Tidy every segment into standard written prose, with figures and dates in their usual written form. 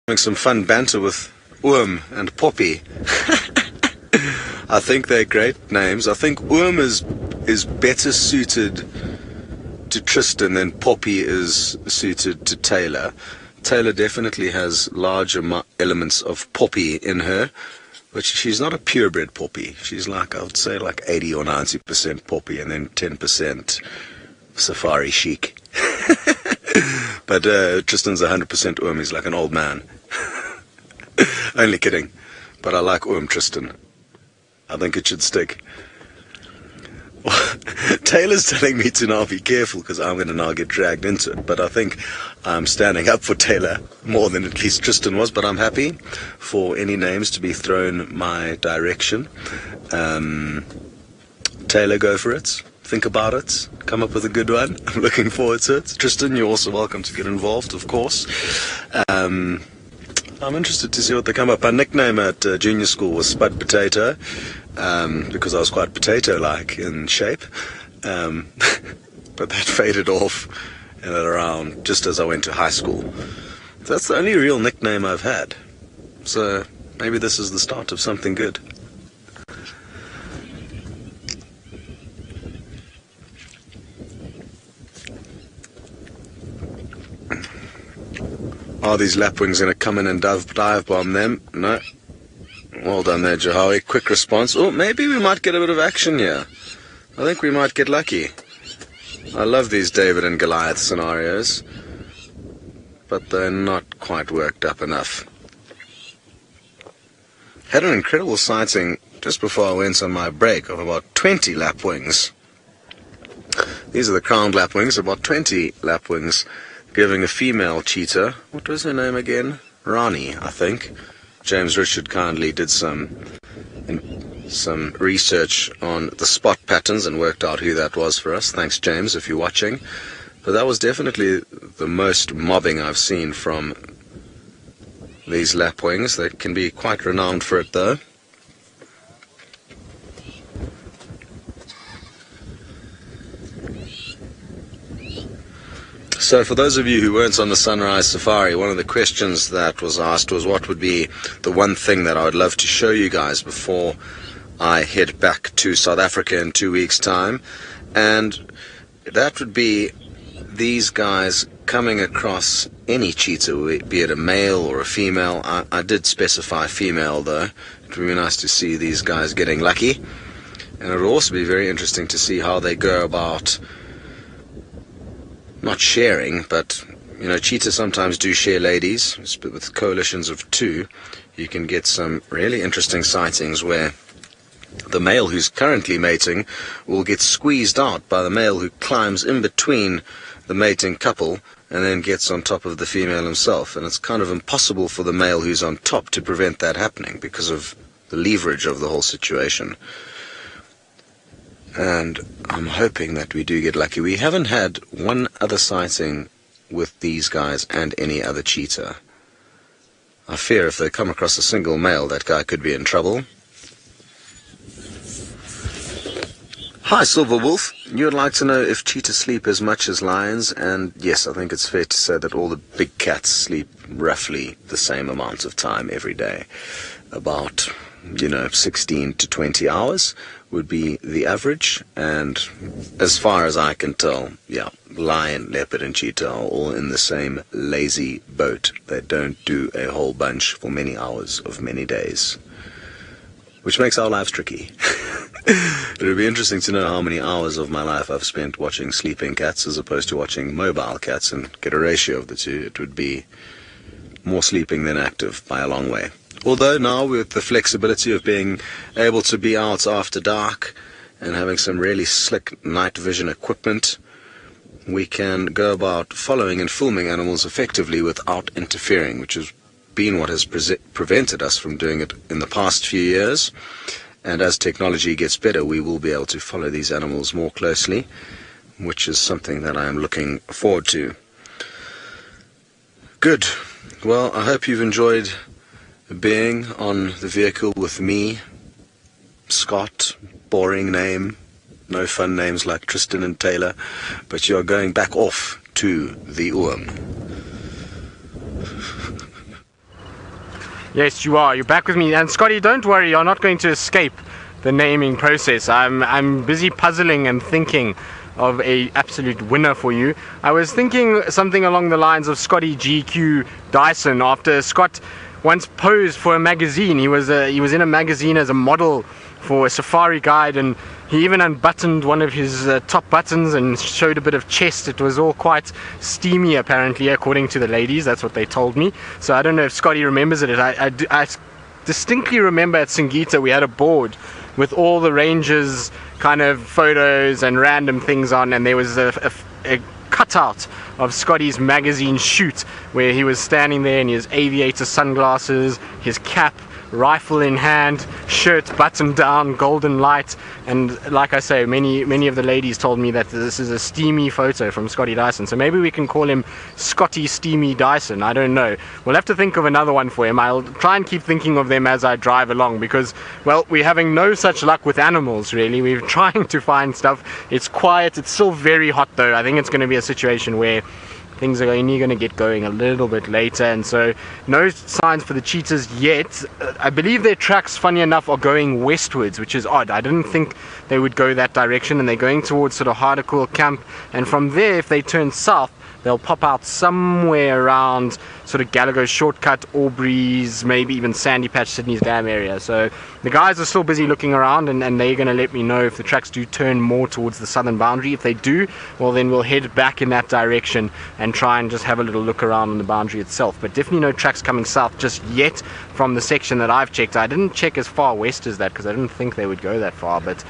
Having some fun banter with and Poppy. I think they're great names. I think is better suited to Tristan than Poppy is suited to Taylor. Taylor definitely has larger elements of Poppy in her, but she's not a purebred Poppy. She's like, I would say, like 80 or 90% Poppy and then 10% safari chic. But Tristan's 100% He's like an old man. Only kidding. But I like Tristan. I think it should stick. Taylor's telling me to now be careful because I'm going to now get dragged into it. But I think I'm standing up for Taylor more than at least Tristan was. But I'm happy for any names to be thrown my direction. Taylor, go for it. Think about it. Come up with a good one. I'm looking forward to it. Tristan, you're also welcome to get involved, of course. I'm interested to see what they come up. My nickname at junior school was Spud Potato, because I was quite potato-like in shape. But that faded off and around just as I went to high school. That's the only real nickname I've had. So maybe this is the start of something good. Are these lapwings going to come in and dive bomb them? No. Well done there, Jahawi. Quick response. Oh, maybe we might get a bit of action here. I think we might get lucky. I love these David and Goliath scenarios, but they're not quite worked up enough. Had an incredible sighting just before I went on my break of about 20 lapwings. These are the crowned lapwings, about 20 lapwings, giving a female cheetah, what was her name again? Rani, I think. James Richard kindly did some research on the spot patterns and worked out who that was for us. Thanks, James, if you're watching. But that was definitely the most mobbing I've seen from these lapwings. They can be quite renowned for it, though. So for those of you who weren't on the Sunrise Safari, one of the questions that was asked was what would be the one thing that I would love to show you guys before I head back to South Africa in 2 weeks' time. And that would be these guys coming across any cheetah, be it a male or a female. I did specify female, though. It would be nice to see these guys getting lucky. And it would also be very interesting to see how they go about not sharing, but cheetahs sometimes do share ladies. With coalitions of two, you can get some really interesting sightings where the male who's currently mating will get squeezed out by the male who climbs in between the mating couple and then gets on top of the female himself. And it's kind of impossible for the male who's on top to prevent that happening because of the leverage of the whole situation. And I'm hoping that we do get lucky. We haven't had one other sighting with these guys and any other cheetah. I fear if they come across a single male, that guy could be in trouble. Hi, Silver Wolf. You would like to know if cheetahs sleep as much as lions, and yes, I think it's fair to say that all the big cats sleep roughly the same amount of time every day. About 16 to 20 hours would be the average, and as far as I can tell, yeah, lion, leopard and cheetah are all in the same lazy boat. They don't do a whole bunch for many hours of many days, which makes our lives tricky. It would be interesting to know how many hours of my life I've spent watching sleeping cats as opposed to watching mobile cats and get a ratio of the two. It would be more sleeping than active by a long way. Although now with the flexibility of being able to be out after dark and having some really slick night vision equipment, we can go about following and filming animals effectively without interfering, which has been what has prevented us from doing it in the past few years. And as technology gets better, we will be able to follow these animals more closely, which is something that I am looking forward to. Good. Well, I hope you've enjoyed being on the vehicle with me, Scott, boring name, no fun names like Tristan and Taylor, but you are going back off to the Yes, you are. You're back with me. And Scotty, don't worry, you're not going to escape the naming process. I'm busy puzzling and thinking of a absolute winner for you. I was thinking something along the lines of Scotty GQ Dyson, after Scott once posed for a magazine. He was in a magazine as a model for a safari guide, and he even unbuttoned one of his top buttons and showed a bit of chest. It was all quite steamy, apparently, according to the ladies. That's what they told me. So I don't know if Scotty remembers it. I distinctly remember at Singita we had a board with all the rangers kind of photos and random things on, and there was a cutout of Scotty's magazine shoot where he was standing there in his aviator sunglasses, his cap, rifle in hand, shirt buttoned down, golden light. And like I say, many of the ladies told me that this is a steamy photo from Scotty Dyson. So maybe we can call him Scotty Steamy Dyson. I don't know. We'll have to think of another one for him. I'll try and keep thinking of them as I drive along, because, well, we're having no such luck with animals, really. We're trying to find stuff. It's quiet. It's still very hot, though. I think it's going to be a situation where things are only going to get going a little bit later, and so no signs for the cheetahs yet. I believe their tracks, funny enough, are going westwards, which is odd. I didn't think they would go that direction, and they're going towards sort of Hardecool Camp, and from there, if they turn south, they'll pop out somewhere around sort of Gallagher Shortcut, Aubrey's, maybe even Sandy Patch, Sydney's Dam area. So the guys are still busy looking around, and they're going to let me know if the tracks do turn more towards the southern boundary. If they do, well, then we'll head back in that direction and try and just have a little look around on the boundary itself. But definitely no tracks coming south just yet from the section that I've checked. I didn't check as far west as that because I didn't think they would go that far, but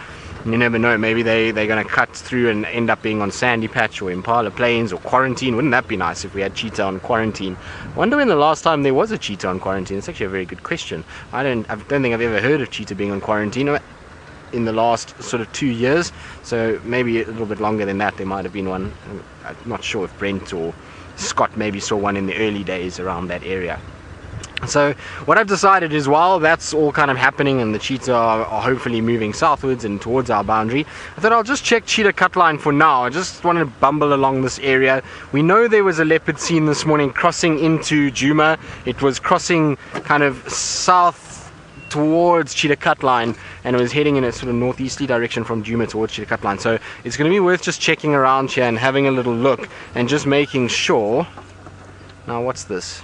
you never know. Maybe they're going to cut through and end up being on Sandy Patch or Impala Plains or Quarantine. Wouldn't that be nice if we had cheetah on Quarantine? Wonder when the last time there was a cheetah on Quarantine. It's actually a very good question. I don't think I've ever heard of cheetah being on Quarantine in the last sort of 2 years. So maybe a little bit longer than that there might have been one. I'm not sure if Brent or Scott maybe saw one in the early days around that area. So what I've decided is, while that's all kind of happening and the cheetah are hopefully moving southwards and towards our boundary, I thought I'll just check cheetah cutline for now. I just wanted to bumble along this area. We know there was a leopard seen this morning crossing into Djuma. It was crossing kind of south towards cheetah cutline, and it was heading in a sort of northeasterly direction from Djuma towards cheetah cutline. So it's going to be worth just checking around here and having a little look and just making sure. Now what's this?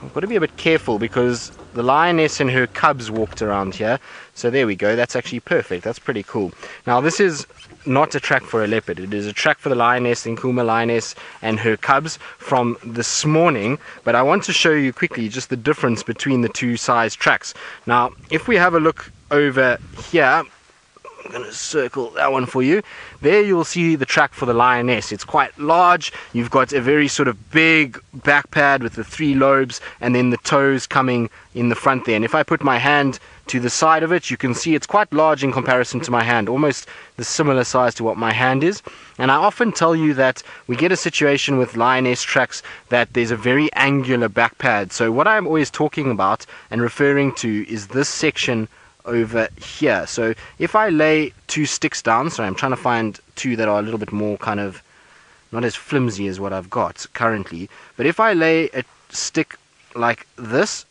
I've got to be a bit careful because the lioness and her cubs walked around here. So there we go. That's actually perfect. That's pretty cool. Now this is not a track for a leopard. It is a track for the lioness, the Nkuma lioness, and her cubs from this morning. But I want to show you quickly just the difference between the two size tracks. Now, if we have a look over here, I'm going to circle that one for you. There you'll see the track for the lioness. It's quite large. You've got a very sort of big back pad with the 3 lobes and then the toes coming in the front there. And if I put my hand to the side of it, you can see it's quite large in comparison to my hand, almost the similar size to what my hand is. And I often tell you that we get a situation with lioness tracks that there's a very angular back pad. So what I'm always talking about and referring to is this section over here. So if I lay 2 sticks down, sorry, I'm trying to find 2 that are a little bit more kind of not as flimsy as what I've got currently, but if I lay a stick like this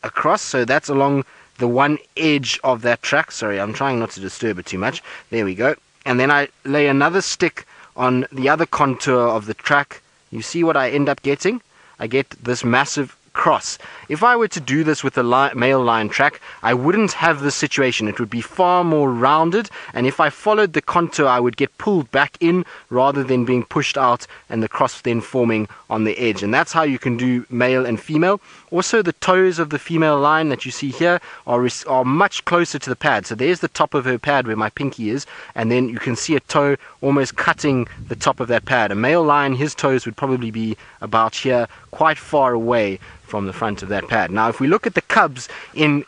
across, so that's along the one edge of that track. Sorry, I'm trying not to disturb it too much. There we go. And then I lay another stick on the other contour of the track. You see what I end up getting? I get this massive cross. If I were to do this with a male lion track, I wouldn't have this situation. It would be far more rounded, and if I followed the contour, I would get pulled back in rather than being pushed out and the cross then forming on the edge. And that's how you can do male and female. Also, the toes of the female lion that you see here are much closer to the pad. So there's the top of her pad where my pinky is, and then you can see a toe almost cutting the top of that pad. A male lion, his toes would probably be about here, quite far away from the front of that pad. Now, if we look at the cubs in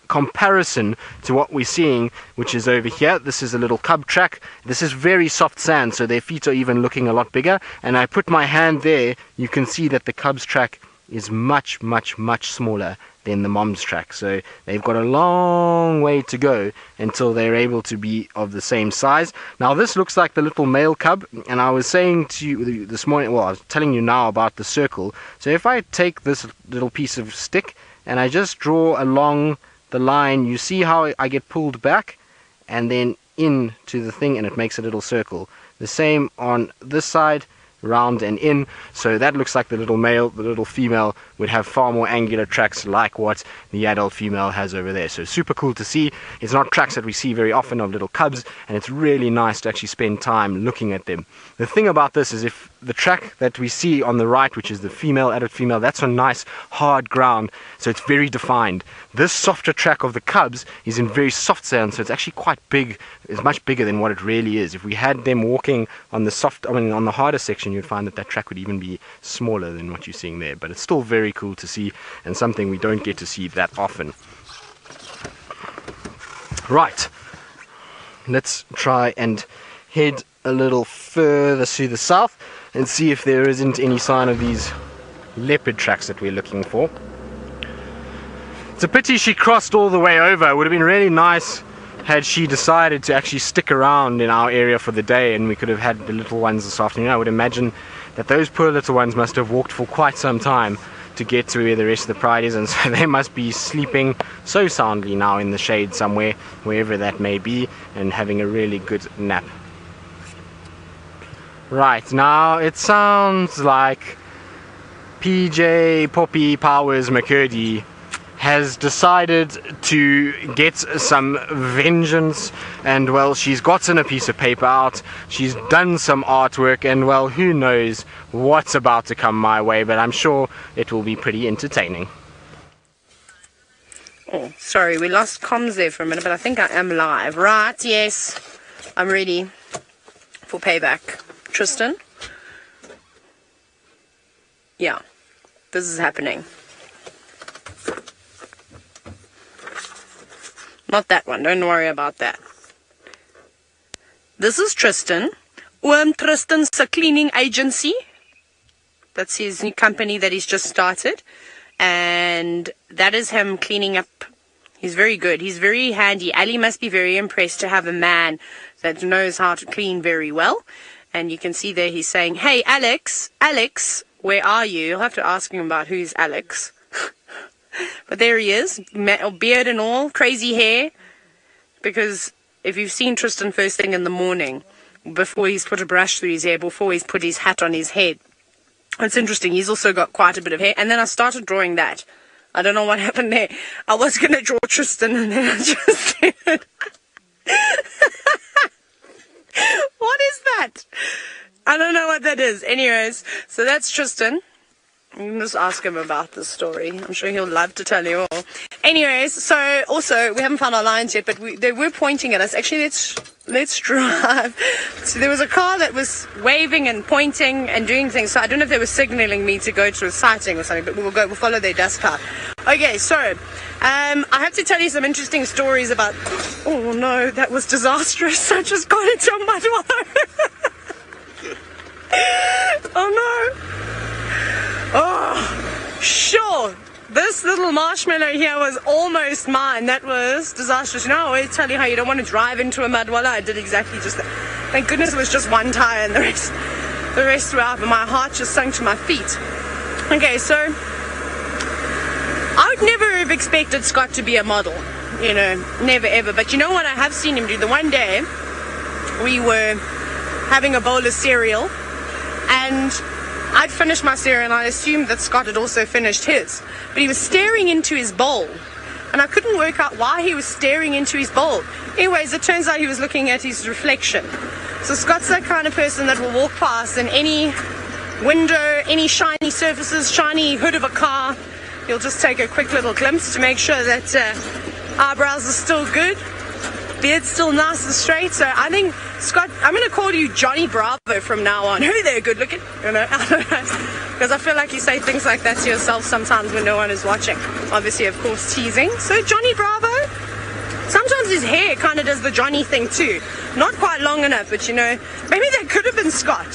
comparison to what we're seeing, which is over here, this is a little cub track. This is very soft sand, so their feet are even looking a lot bigger. And I put my hand there, you can see that the cubs track is much, much, much smaller than the mom's track. So they've got a long way to go until they're able to be of the same size. Now this looks like the little male cub, and I was saying to you this morning, well, I was telling you now about the circle. So if I take this little piece of stick and I just draw along the line, you see how I get pulled back and then into the thing, and it makes a little circle. The same on this side, round and in. So that looks like the little male. The little female would have far more angular tracks like what the adult female has over there. So super cool to see. It's not tracks that we see very often of little cubs, and it's really nice to actually spend time looking at them. The thing about this is, if the track that we see on the right, which is the female, adult female, that's on nice hard ground, so it's very defined. This softer track of the cubs is in very soft sand, so it's actually quite big. It's much bigger than what it really is. If we had them walking on the on the harder section, you'd find that track would even be smaller than what you're seeing there. But it's still very cool to see, and something we don't get to see that often. Right, let's try and head a little further to the south and see if there isn't any sign of these leopard tracks that we're looking for. It's a pity she crossed all the way over. It would have been really nice had she decided to actually stick around in our area for the day, and we could have had the little ones this afternoon. I would imagine that those poor little ones must have walked for quite some time to get to where the rest of the pride is, and so they must be sleeping so soundly now in the shade somewhere, wherever that may be, and having a really good nap. Right, now it sounds like PJ Poppy Powers McCurdy has decided to get some vengeance, and well, she's gotten a piece of paper out, she's done some artwork, and well, who knows what's about to come my way, but I'm sure it will be pretty entertaining. Oh, sorry, we lost comms there for a minute, but I think I am live. Right, yes, I'm ready for payback. Tristan? Yeah, this is happening. Not that one, don't worry about that. This is Tristan. Tristan's a cleaning agency. That's his new company that he's just started. And that is him cleaning up. He's very good. He's very handy. Ali must be very impressed to have a man that knows how to clean very well. And you can see there he's saying, "Hey, Alex, where are you?" You'll have to ask him about who's Alex. But there he is, beard and all, crazy hair. Because if you've seen Tristan first thing in the morning, before he's put a brush through his hair, before he's put his hat on his head, it's interesting, he's also got quite a bit of hair. And then I started drawing that. I don't know what happened there. I was going to draw Tristan, and then I just did. What is that? I don't know what that is. Anyways, so that's Tristan. You can just ask him about this story. I'm sure he'll love to tell you all. Anyways, so also, we haven't found our lines yet, but they were pointing at us. Actually, let's drive. So there was a car that was waving and pointing and doing things. So I don't know if they were signaling me to go to a sighting or something, but we'll follow their dust cloud. Okay, so I have to tell you some interesting stories about... Oh no, that was disastrous. I just got into a mud wire. Oh no. Oh, sure. This little marshmallow here was almost mine. That was disastrous. You know, I always tell you how you don't want to drive into a mud wall. I did exactly just that. Thank goodness it was just one tire, and the rest were out, but my heart just sunk to my feet. Okay, so I would never have expected Scott to be a model. You know, never ever. But you know what I have seen him do? The one day we were having a bowl of cereal, and I'd finished my cereal, and I assumed that Scott had also finished his. But he was staring into his bowl, and I couldn't work out why he was staring into his bowl. Anyways, it turns out he was looking at his reflection. So Scott's that kind of person that will walk past, and any window, any shiny surfaces, shiny hood of a car, he'll just take a quick little glimpse to make sure that eyebrows are still good, beard's still nice and straight. So I think, Scott, I'm going to call you Johnny Bravo from now on. Hey there, good looking, you know, because I feel like you say things like that to yourself sometimes when no one is watching. Obviously, of course, teasing. So Johnny Bravo. Sometimes his hair kind of does the Johnny thing too. Not quite long enough, but you know, maybe that could have been Scott.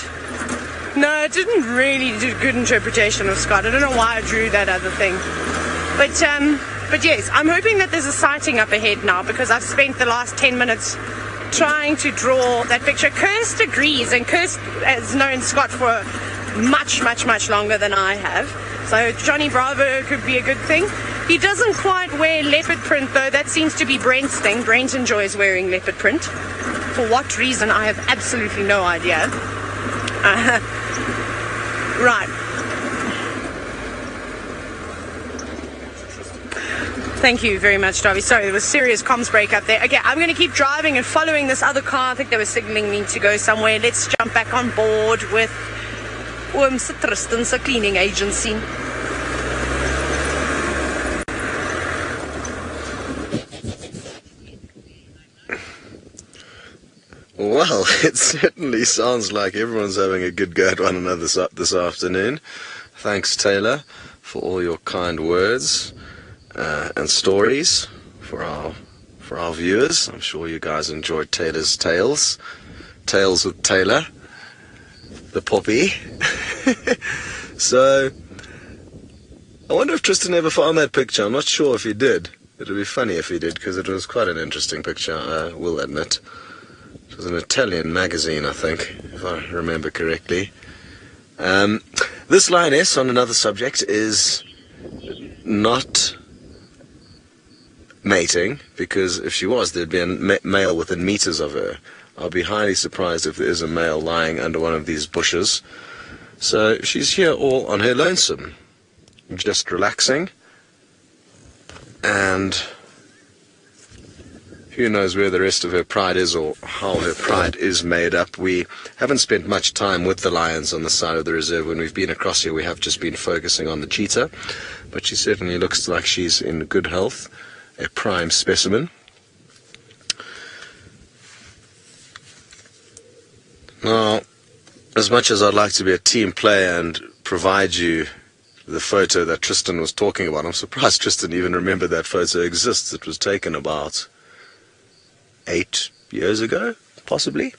No, it didn't really do good interpretation of Scott. I don't know why I drew that other thing. But yes, I'm hoping that there's a sighting up ahead now, because I've spent the last 10 minutes trying to draw that picture. Kirst agrees, and Kirst has known Scott for much, much, much longer than I have. So Johnny Bravo could be a good thing. He doesn't quite wear leopard print, though. That seems to be Brent's thing. Brent enjoys wearing leopard print. For what reason, I have absolutely no idea. Right. Thank you very much, Darby. Sorry, there was serious comms break up there. Okay, I'm going to keep driving and following this other car. I think they were signaling me to go somewhere. Let's jump back on board with Tristan's cleaning agency. Well, it certainly sounds like everyone's having a good go at one another this afternoon. Thanks, Taylor, for all your kind words and stories for our viewers. I'm sure you guys enjoyed Taylor's tales with Taylor, the poppy. So, I wonder if Tristan ever found that picture. I'm not sure if he did. It would be funny if he did, because it was quite an interesting picture, I will admit. It was an Italian magazine, I think, if I remember correctly. This lioness, on another subject, is not mating, because if she was, there'd be a male within meters of her. I'll be highly surprised if there is a male lying under one of these bushes. So she's here all on her lonesome, just relaxing, and who knows where the rest of her pride is, or how her pride is made up. We haven't spent much time with the lions on the side of the reserve. When we've been across here, we have just been focusing on the cheetah, but she certainly looks like she's in good health, a prime specimen. Now, as much as I'd like to be a team player and provide you the photo that Tristan was talking about, I'm surprised Tristan even remembered that photo exists. It was taken about 8 years ago, possibly,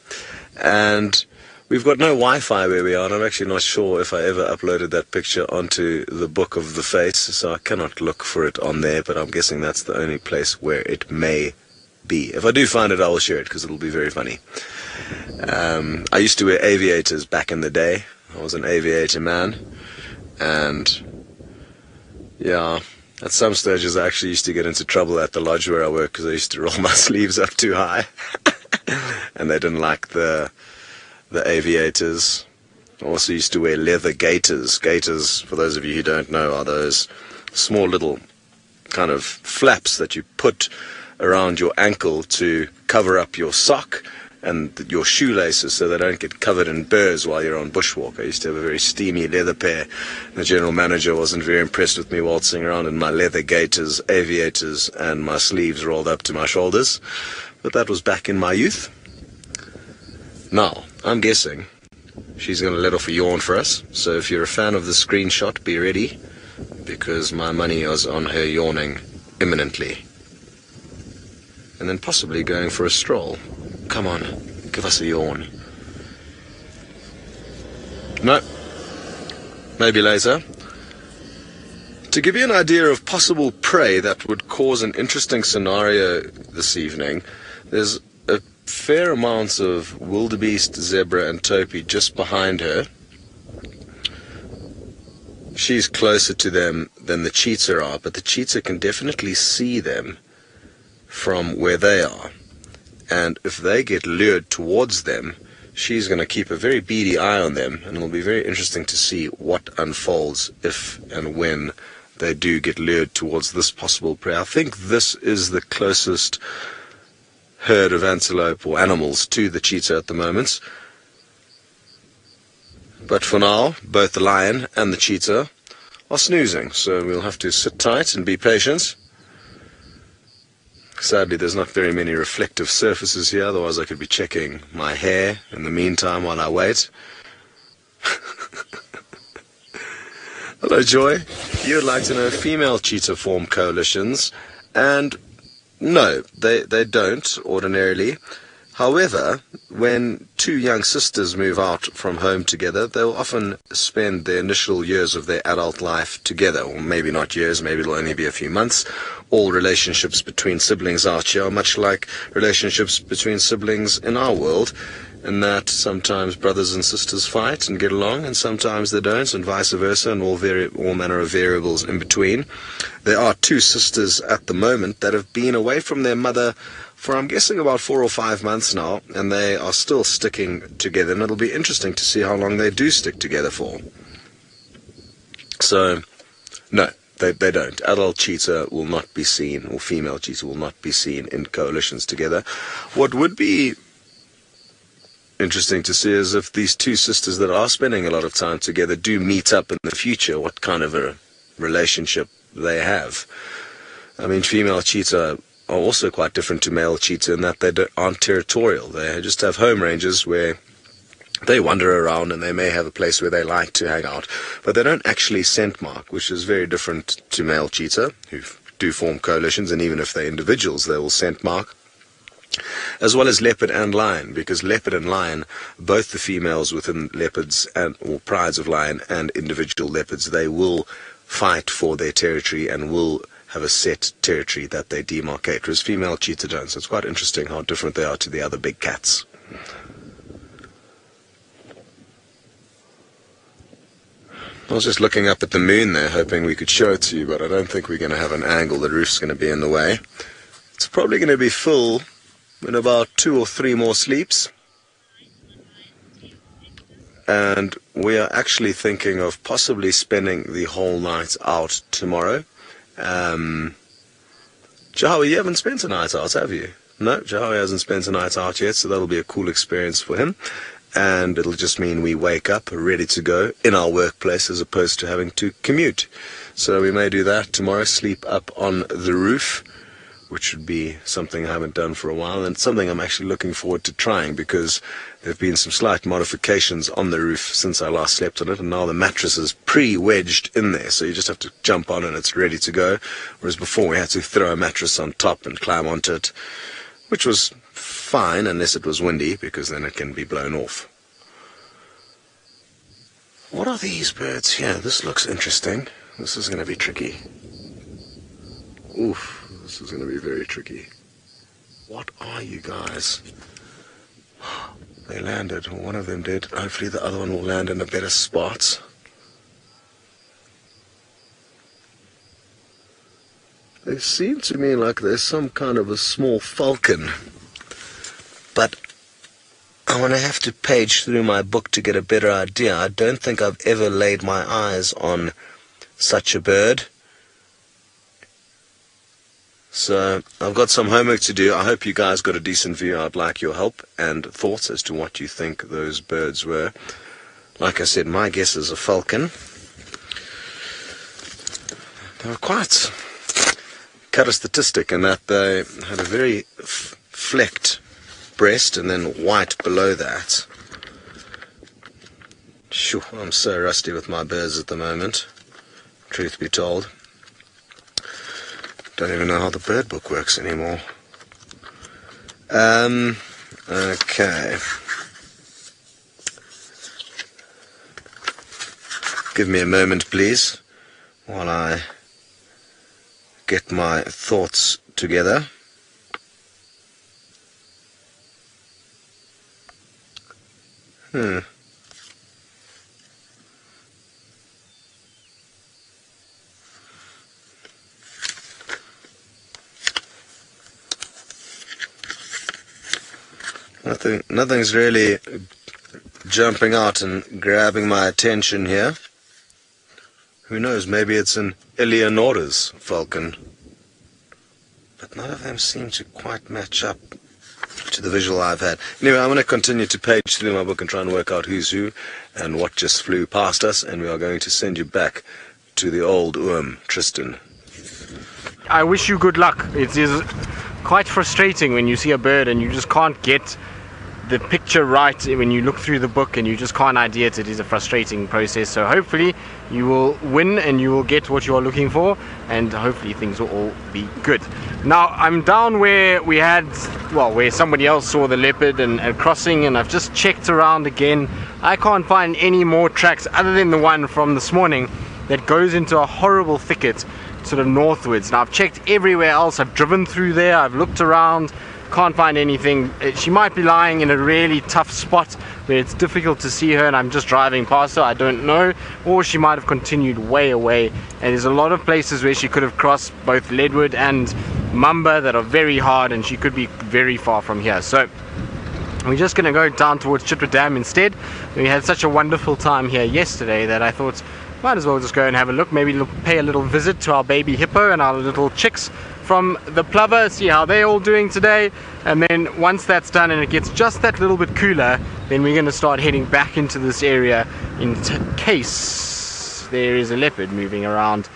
and we've got no Wi-Fi where we are, and I'm actually not sure if I ever uploaded that picture onto the Book of the Face, so I cannot look for it on there, but I'm guessing that's the only place where it may be. If I do find it, I will share it, because it'll be very funny. I used to wear aviators back in the day. I was an aviator man, and yeah, at some stages I actually used to get into trouble at the lodge where I work, because I used to roll my sleeves up too high, and they didn't like the aviators. I also used to wear leather gaiters. Gaiters, for those of you who don't know, are those small little kind of flaps that you put around your ankle to cover up your sock and your shoelaces so they don't get covered in burrs while you're on bushwalk. I used to have a very steamy leather pair. The general manager wasn't very impressed with me waltzing around in my leather gaiters, aviators, and my sleeves rolled up to my shoulders. But that was back in my youth. Now, I'm guessing she's going to let off a yawn for us. So if you're a fan of the screenshot, be ready, because my money is on her yawning imminently. And then possibly going for a stroll. Come on, give us a yawn. No, maybe later. To give you an idea of possible prey that would cause an interesting scenario this evening, there's a fair amount of wildebeest, zebra and topi just behind her. She's closer to them than the cheetah are, but the cheetah can definitely see them from where they are. And if they get lured towards them, she's going to keep a very beady eye on them, and it'll be very interesting to see what unfolds if and when they do get lured towards this possible prey. I think this is the closest herd of antelope or animals to the cheetah at the moment. But for now, both the lion and the cheetah are snoozing, so we'll have to sit tight and be patient. Sadly, there's not very many reflective surfaces here, otherwise I could be checking my hair in the meantime while I wait. Hello, Joy. You would like to know female cheetah form coalitions, and no, they don't ordinarily. However, when two young sisters move out from home together, they'll often spend the initial years of their adult life together, or maybe not years, maybe it'll only be a few months. All relationships between siblings out here are much like relationships between siblings in our world, in that sometimes brothers and sisters fight and get along, and sometimes they don't, and vice versa, and all manner of variables in between. There are two sisters at the moment that have been away from their mother for, I'm guessing, about 4 or 5 months now, and they are still sticking together, and it'll be interesting to see how long they do stick together for. So, no, they don't. Adult cheetah will not be seen, or female cheetah will not be seen in coalitions together. What would be interesting to see is if these two sisters that are spending a lot of time together do meet up in the future, what kind of a relationship they have. I mean, female cheetah are also quite different to male cheetah in that they aren't territorial. They just have home ranges where they wander around, and they may have a place where they like to hang out, but they don't actually scent mark, which is very different to male cheetah, who do form coalitions, and even if they're individuals, they will scent mark. As well as leopard and lion, because leopard and lion, both the females within leopards or prides of lion and individual leopards, they will fight for their territory and will have a set territory that they demarcate, whereas female cheetah don't. So it's quite interesting how different they are to the other big cats. I was just looking up at the moon there, hoping we could show it to you, but I don't think we're going to have an angle. The roof's going to be in the way. It's probably going to be full in about 2 or 3 more sleeps. And we are actually thinking of possibly spending the whole night out tomorrow. Jahawi, you haven't spent a night out, have you? No, Jahawi hasn't spent a night out yet, so that'll be a cool experience for him. And it'll just mean we wake up ready to go in our workplace as opposed to having to commute. So we may do that tomorrow, sleep up on the roof, which would be something I haven't done for a while, and something I'm actually looking forward to trying, because there have been some slight modifications on the roof since I last slept on it, and now the mattress is pre-wedged in there, so you just have to jump on and it's ready to go, whereas before we had to throw a mattress on top and climb onto it, which was fine unless it was windy, because then it can be blown off. What are these birds here? This looks interesting. This is going to be tricky. Oof. This is going to be very tricky. What are you guys? They landed. One of them did. Hopefully the other one will land in a better spot. They seem to me like there's some kind of a small falcon. But I'm going to have to page through my book to get a better idea. I don't think I've ever laid my eyes on such a bird. So I've got some homework to do. I hope you guys got a decent view. I'd like your help and thoughts as to what you think those birds were. Like I said, my guess is a falcon. They were quite characteristic in that they had a very flecked breast and then white below that. Shoo, I'm so rusty with my birds at the moment, truth be told. Don't even know how the bird book works anymore. Okay. Give me a moment, please, while I get my thoughts together. Nothing's really jumping out and grabbing my attention here. Who knows, maybe it's an Eleonora's falcon. But none of them seem to quite match up to the visual I've had. Anyway, I'm going to continue to page through my book and try and work out who's who and what just flew past us, and we are going to send you back to the old Tristan. I wish you good luck. It is quite frustrating when you see a bird and you just can't get the picture right when you look through the book and you just can't idea it. It is a frustrating process. So hopefully you will win and you will get what you are looking for, and hopefully things will all be good. Now I'm down where we had, well, where somebody else saw the leopard and crossing, and I've just checked around again. I can't find any more tracks other than the one from this morning that goes into a horrible thicket sort of northwards. Now I've checked everywhere else, I've driven through there, I've looked around, can't find anything. She might be lying in a really tough spot where it's difficult to see her and I'm just driving past her, I don't know, or she might have continued way away, and there's a lot of places where she could have crossed both Leadwood and Mamba that are very hard, and she could be very far from here. So we're just going to go down towards Chitwa Dam instead. We had such a wonderful time here yesterday that I thought might as well just go and have a look, maybe pay a little visit to our baby hippo and our little chicks from the plover, see how they're all doing today, and then once that's done and it gets just that little bit cooler, then we're going to start heading back into this area in case there is a leopard moving around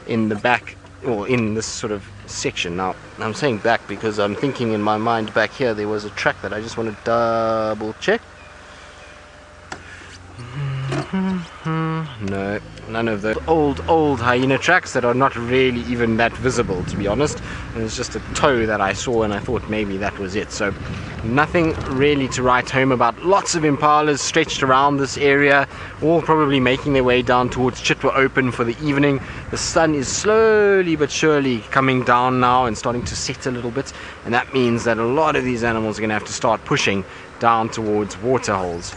in the back, or in this sort of section. Now I'm saying back because I'm thinking in my mind back here there was a track that I just want to double check. No, none of the old hyena tracks that are not really even that visible, to be honest. And it's just a toe that I saw and I thought maybe that was it. So nothing really to write home about. Lots of impalas stretched around this area, all probably making their way down towards Chitwa Open for the evening. The sun is slowly but surely coming down now and starting to set a little bit, and that means that a lot of these animals are going to have to start pushing down towards waterholes.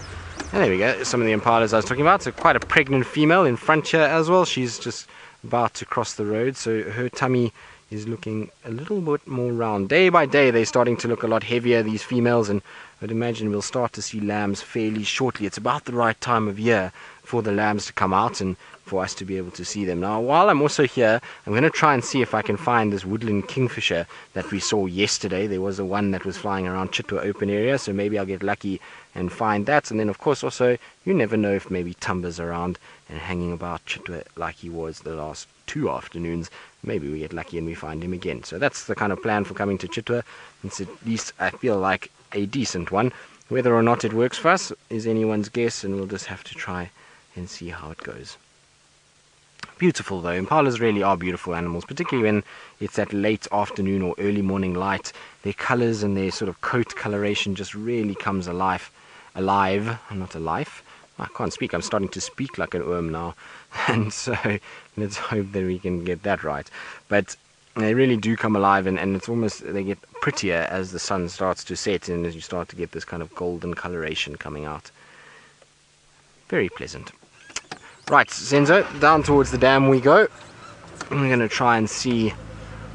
And there we go, some of the impalas I was talking about. So quite a pregnant female in front here as well. She's just about to cross the road, so her tummy is looking a little bit more round. Day by day they're starting to look a lot heavier, these females, and I'd imagine we'll start to see lambs fairly shortly. It's about the right time of year for the lambs to come out and for us to be able to see them. Now while I'm also here, I'm going to try and see if I can find this woodland kingfisher that we saw yesterday. There was the one that was flying around Chitwa Open area, so maybe I'll get lucky and find that. And then of course also, you never know if maybe Tumba's around and hanging about Chitwa like he was the last 2 afternoons. Maybe we get lucky and we find him again. So that's the kind of plan for coming to Chitwa. It's at least, I feel like, a decent one. Whether or not it works for us is anyone's guess, and we'll just have to try and see how it goes. Beautiful though, impalas really are beautiful animals, particularly when it's that late afternoon or early morning light. Their colours and their sort of coat coloration just really comes alive, not alive. I can't speak, I'm starting to speak like an worm now, and so let's hope that we can get that right. But they really do come alive, and it's almost, they get prettier as the sun starts to set and as you start to get this kind of golden coloration coming out. Very pleasant. Right, Senzo, down towards the dam we go. We're going to try and see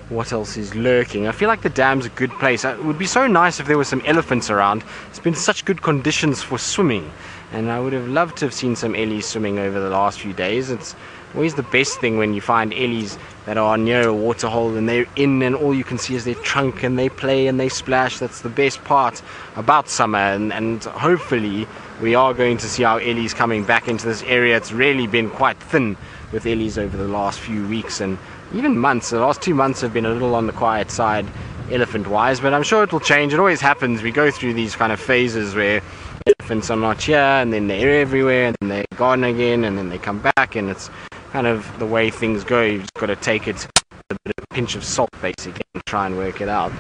what else is lurking. I feel like the dam's a good place. It would be so nice if there were some elephants around. It's been such good conditions for swimming, and I would have loved to have seen some ellies swimming over the last few days. It's always the best thing when you find ellies that are near a waterhole and they're in and all you can see is their trunk and they play and they splash. That's the best part about summer, and hopefully we are going to see our ellies coming back into this area. It's really been quite thin with ellies over the last few weeks and even months. The last 2 months have been a little on the quiet side elephant wise, but I'm sure it will change. It always happens. We go through these kind of phases where elephants are not here and then they're everywhere and then they're gone again and then they come back, and it's kind of the way things go. You've just got to take it with a bit of a pinch of salt basically and try and work it out.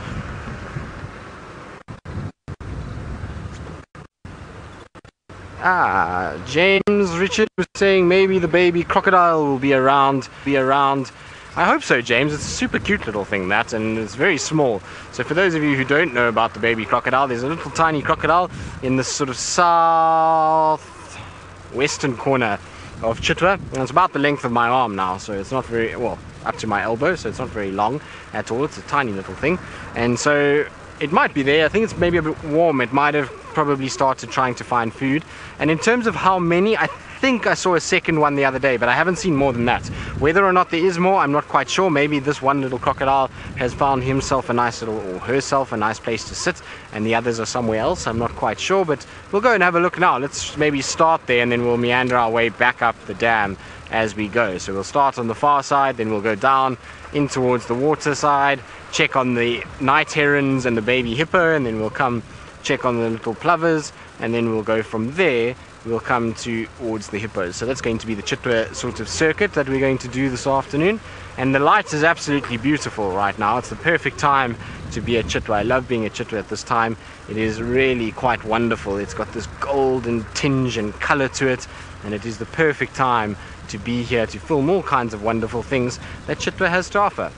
James Richard was saying maybe the baby crocodile will be around. I hope so, James. It's a super cute little thing, that, and it's very small. So for those of you who don't know about the baby crocodile, there's a little tiny crocodile in this sort of south-western corner of Chitwa, and it's about the length of my arm now, so it's not very, well, up to my elbow, so it's not very long at all. It's a tiny little thing, and so it might be there. I think it's maybe a bit warm. It might have probably started trying to find food. And in terms of how many, I think I saw a second one the other day, but I haven't seen more than that. Whether or not there is more, I'm not quite sure. Maybe this one little crocodile has found himself a nice little, or herself a nice place to sit, and the others are somewhere else. I'm not quite sure, but we'll go and have a look now. Let's maybe start there and then we'll meander our way back up the dam as we go. So we'll start on the far side, then we'll go down in towards the water side, check on the night herons and the baby hippo, and then we'll come check on the little plovers, and then we'll go from there we'll come towards the hippos. So that's going to be the Chitwa sort of circuit that we're going to do this afternoon. And the light is absolutely beautiful right now. It's the perfect time to be at Chitwa. I love being at Chitwa at this time. It is really quite wonderful. It's got this golden tinge and color to it, and it is the perfect time to be here to film all kinds of wonderful things that Chitwa has to offer.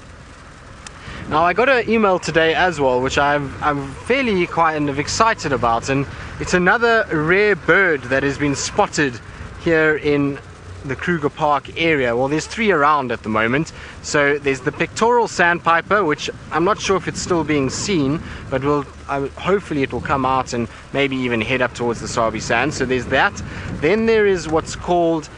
Now, I got an email today as well, which I'm fairly kind of excited about, and it's another rare bird that has been spotted here in the Kruger Park area. Well, there's 3 around at the moment. So there's the pectoral sandpiper, which I'm not sure if it's still being seen, but hopefully it will come out and maybe even head up towards the Sabi sand. So there's that. Then there is what's called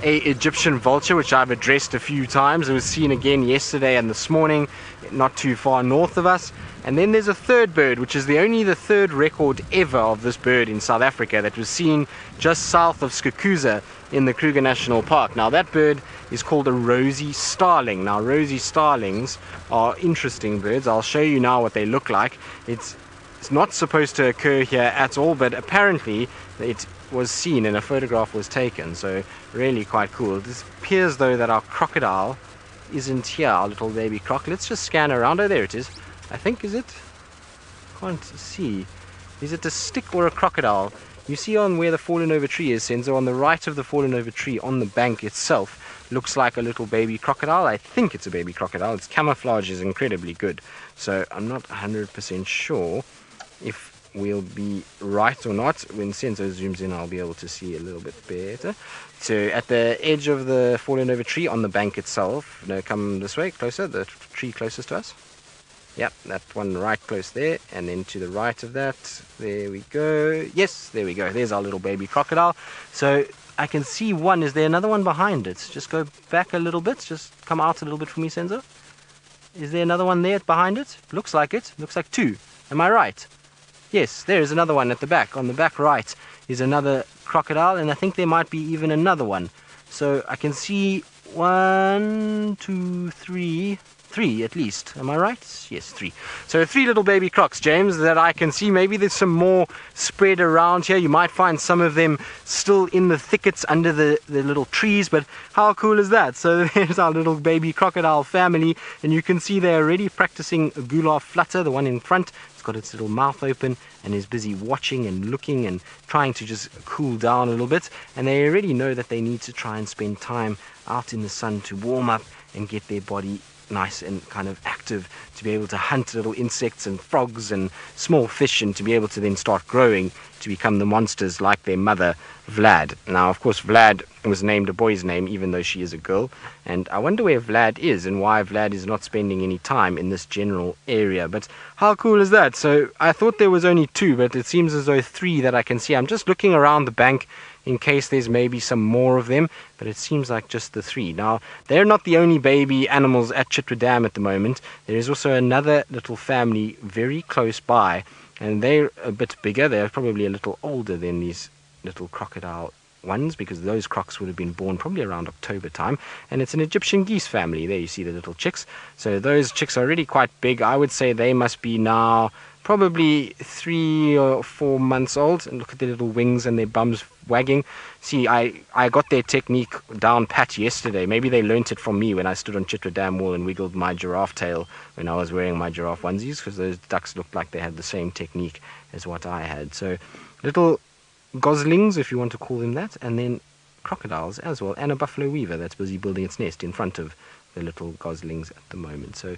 a Egyptian vulture, which I've addressed a few times. It was seen again yesterday and this morning, not too far north of us. And then there's a third bird, which is only the third record ever of this bird in South Africa, that was seen just south of Skukuza in the Kruger National Park. Now that bird is called a rosy starling. Now rosy starlings are interesting birds. I'll show you now what they look like. It's not supposed to occur here at all, but apparently it was seen and a photograph was taken, so really quite cool. It appears though that our crocodile isn't here, our little baby croc. Let's just scan around. Oh, there it is. I think, is it? Can't see. Is it a stick or a crocodile? You see on where the fallen over tree is, Senzo, on the right of the fallen over tree on the bank itself, looks like a little baby crocodile. I think it's a baby crocodile. Its camouflage is incredibly good, so I'm not 100% sure if we'll be right or not. When Senzo zooms in, I'll be able to see a little bit better. So at the edge of the fallen over tree on the bank itself, no, come this way, closer, the tree closest to us. Yep, that one right close there, and then to the right of that, there we go. Yes, there we go. There's our little baby crocodile. So I can see one. Is there another one behind it? Just go back a little bit. Just come out a little bit for me, Senzo. Is there another one there behind it? Looks like it. Looks like 2. Am I right? Yes, there is another one at the back. On the back right is another crocodile, and I think there might be even another one. So I can see 1, 2, 3 at least. Am I right? Yes, 3. So 3 little baby crocs, James, that I can see. Maybe there's some more spread around here. You might find some of them still in the thickets under the little trees, but how cool is that? So there's our little baby crocodile family, and you can see they're already practicing a gula flutter, the one in front. It's got its little mouth open and is busy watching and looking and trying to just cool down a little bit. And they already know that they need to try and spend time out in the sun to warm up and get their body nice and kind of active, to be able to hunt little insects and frogs and small fish, and to be able to then start growing to become the monsters like their mother Vlad. Now of course Vlad was named a boy's name even though she is a girl, and I wonder where Vlad is and why Vlad is not spending any time in this general area. But how cool is that? So I thought there was only 2, but it seems as though 3 that I can see. I'm just looking around the bank in case there's maybe some more of them, but it seems like just the 3. Now, they're not the only baby animals at Chitwa Dam at the moment. There is also another little family very close by, and they're a bit bigger. They're probably a little older than these little crocodile ones, because those crocs would have been born probably around October time, and it's an Egyptian geese family. There you see the little chicks. So those chicks are really quite big. I would say they must be now probably 3 or 4 months old, and look at their little wings and their bums wagging. See, I got their technique down pat yesterday. Maybe they learnt it from me when I stood on Chitwa Dam wall and wiggled my giraffe tail when I was wearing my giraffe onesies, because those ducks looked like they had the same technique as what I had. So little goslings, if you want to call them that, and then crocodiles as well, and a buffalo weaver that's busy building its nest in front of the little goslings at the moment. So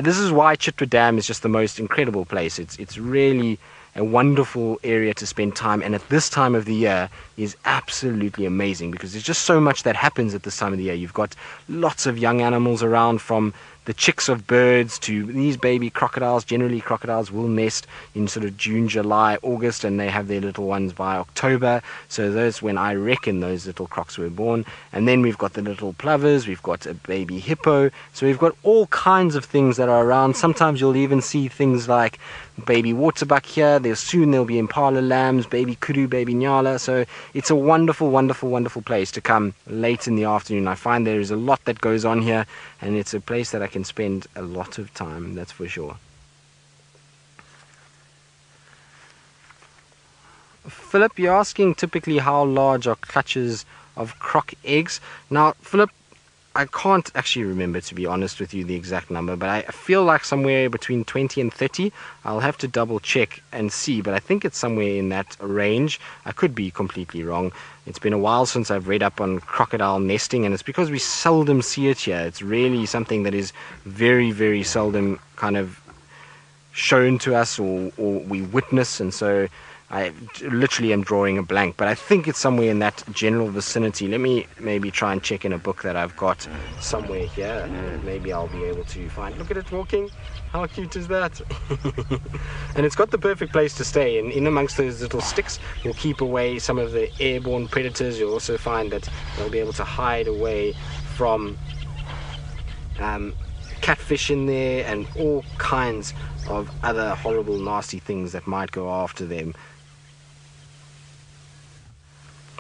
this is why Chitwa Dam is just the most incredible place. It's really a wonderful area to spend time, and at this time of the year is absolutely amazing, because there's just so much that happens at this time of the year. You've got lots of young animals around, from the chicks of birds to these baby crocodiles. Generally crocodiles will nest in sort of June, July, August, and they have their little ones by October. So those when I reckon those little crocs were born. And then we've got the little plovers, we've got a baby hippo. So we've got all kinds of things that are around. Sometimes you'll even see things like baby waterbuck here. Soon there'll be impala lambs, baby kudu, baby nyala. So it's a wonderful, wonderful, wonderful place to come late in the afternoon. I find there is a lot that goes on here, and it's a place that I can spend a lot of time, that's for sure. Philip, you're asking typically how large are clutches of croc eggs. Now, Philip, I can't actually remember, to be honest with you, the exact number, but I feel like somewhere between 20 and 30. I'll have to double check and see, but I think it's somewhere in that range. I could be completely wrong. It's been a while since I've read up on crocodile nesting, and it's because we seldom see it here. It's really something that is very, very seldom kind of shown to us or we witness, and so I literally am drawing a blank, but I think it's somewhere in that general vicinity. Let me maybe try and check in a book that I've got somewhere here, and maybe I'll be able to find. Look at it walking. How cute is that? And it's got the perfect place to stay. In amongst those little sticks, will keep away some of the airborne predators. You'll also find that they'll be able to hide away from catfish in there and all kinds of other horrible, nasty things that might go after them.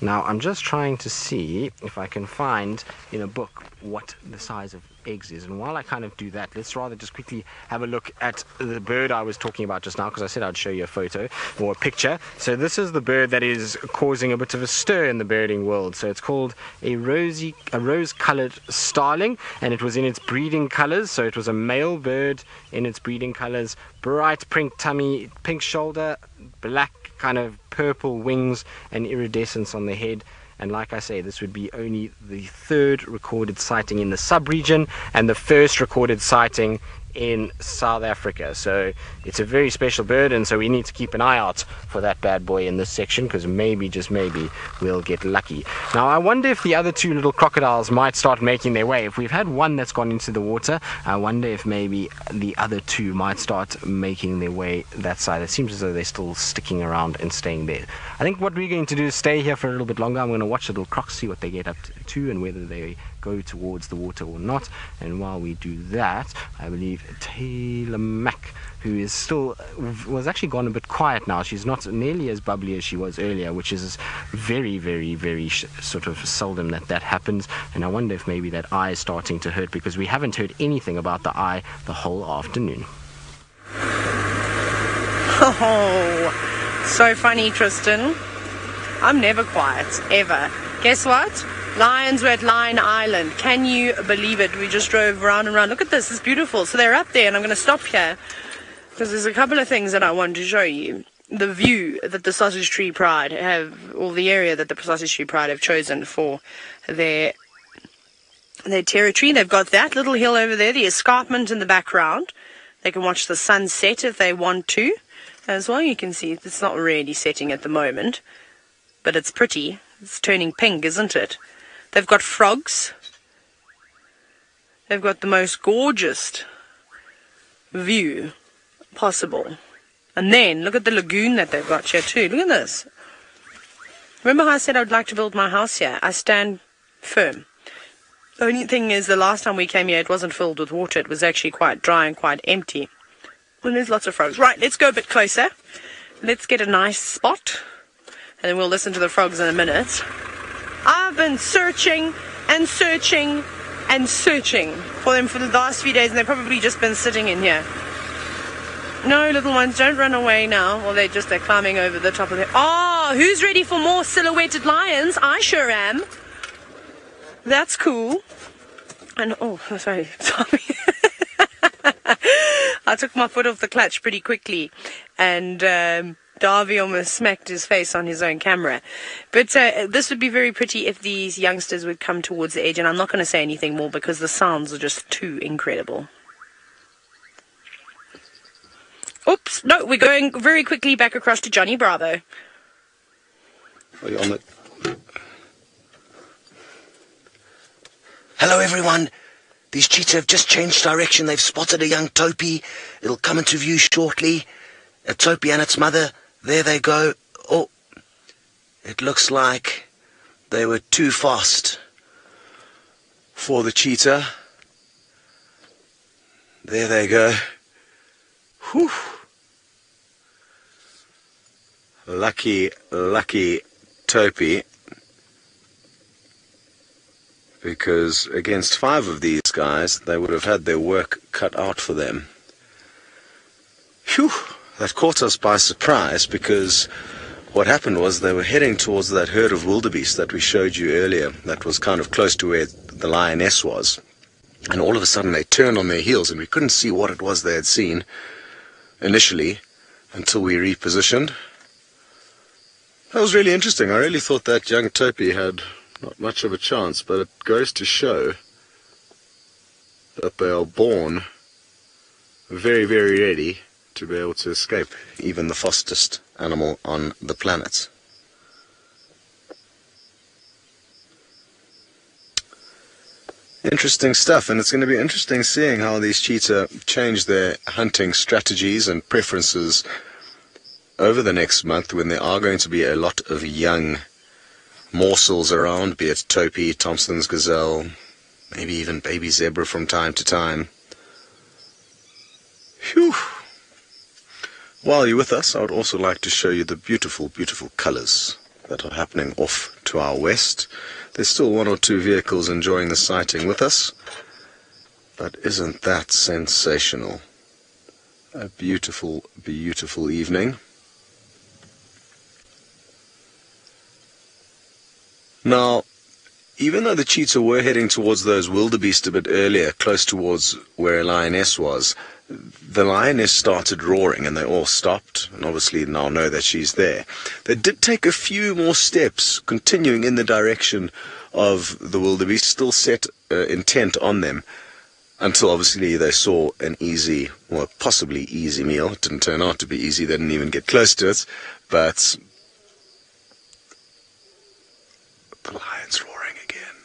Now, I'm just trying to see if I can find in a book what the size of eggs is. And while I kind of do that, let's rather just quickly have a look at the bird I was talking about just now, because I said I'd show you a photo or a picture. So this is the bird that is causing a bit of a stir in the birding world. So it's called a rose-colored starling, and it was in its breeding colors. So it was a male bird in its breeding colors, bright pink tummy, pink shoulder, black kind of purple wings and iridescence on the head. And like I say, this would be only the third recorded sighting in the sub-region and the first recorded sighting in South Africa. So it's a very special bird, and so we need to keep an eye out for that bad boy in this section, because maybe, just maybe, we'll get lucky. Now, I wonder if the other two little crocodiles might start making their way. If we've had one that's gone into the water, I wonder if maybe the other two might start making their way that side. It seems as though they're still sticking around and staying there. I think what we're going to do is stay here for a little bit longer. I'm going to watch the little crocs, see what they get up to and whether they go towards the water or not. And while we do that, I believe Taylor Mac, who is still was actually gone a bit quiet now. She's not nearly as bubbly as she was earlier, which is very, very, very sort of seldom that happens. And I wonder if maybe that eye is starting to hurt, because we haven't heard anything about the eye the whole afternoon. Oh, so funny, Tristan. I'm never quiet, ever. Guess what? Lions were at Lion Island. Can you believe it? We just drove round and round. Look at this. It's beautiful. So they're up there, and I'm going to stop here because there's a couple of things that I want to show you. The view that the Sausage Tree Pride have, or the area that the Sausage Tree Pride have chosen for their territory. They've got that little hill over there, the escarpment in the background. They can watch the sunset if they want to. As well, you can see it's not really setting at the moment, but it's pretty. It's turning pink, isn't it? They've got frogs. They've got the most gorgeous view possible. And then, look at the lagoon that they've got here too. Look at this. Remember how I said I would like to build my house here? I stand firm. The only thing is, the last time we came here, it wasn't filled with water. It was actually quite dry and quite empty. And there's lots of frogs. Right, let's go a bit closer. Let's get a nice spot, and then we'll listen to the frogs in a minute. I've been searching and searching and searching for them for the last few days, and they've probably just been sitting in here. No, little ones, don't run away now. Or they're climbing over the top of it. Oh, who's ready for more silhouetted lions? I sure am. That's cool. And, oh, sorry. I took my foot off the clutch pretty quickly, and Darby almost smacked his face on his own camera. But this would be very pretty if these youngsters would come towards the edge, and I'm not going to say anything more because the sounds are just too incredible. Oops, no, we're going very quickly back across to Johnny Bravo. Are you on it? Hello, everyone. These cheetah have just changed direction. They've spotted a young topi. It'll come into view shortly. A topi and its mother. There they go. Oh, it looks like they were too fast for the cheetah. There they go. Whew. Lucky, lucky topi. Because against 5 of these guys, they would have had their work cut out for them. Phew, that caught us by surprise, because what happened was they were heading towards that herd of wildebeest that we showed you earlier, that was kind of close to where the lioness was. And all of a sudden they turned on their heels, and we couldn't see what it was they had seen initially until we repositioned. That was really interesting. I really thought that young topi had not much of a chance, but it goes to show that they are born very, very ready to be able to escape even the fastest animal on the planet. Interesting stuff, and it's going to be interesting seeing how these cheetah change their hunting strategies and preferences over the next month, when there are going to be a lot of young morsels around, be it topi, Thompson's gazelle, maybe even baby zebra from time to time. Phew! While you're with us, I would also like to show you the beautiful, beautiful colours that are happening off to our west. There's still one or two vehicles enjoying the sighting with us, but isn't that sensational? A beautiful, beautiful evening. Now, even though the cheetah were heading towards those wildebeest a bit earlier, close towards where a lioness was, the lioness started roaring and they all stopped, and obviously now know that she's there. They did take a few more steps, continuing in the direction of the wildebeest, still set intent on them, until obviously they saw an easy, or possibly easy meal. It didn't turn out to be easy, they didn't even get close to it, but the lion's roaring again.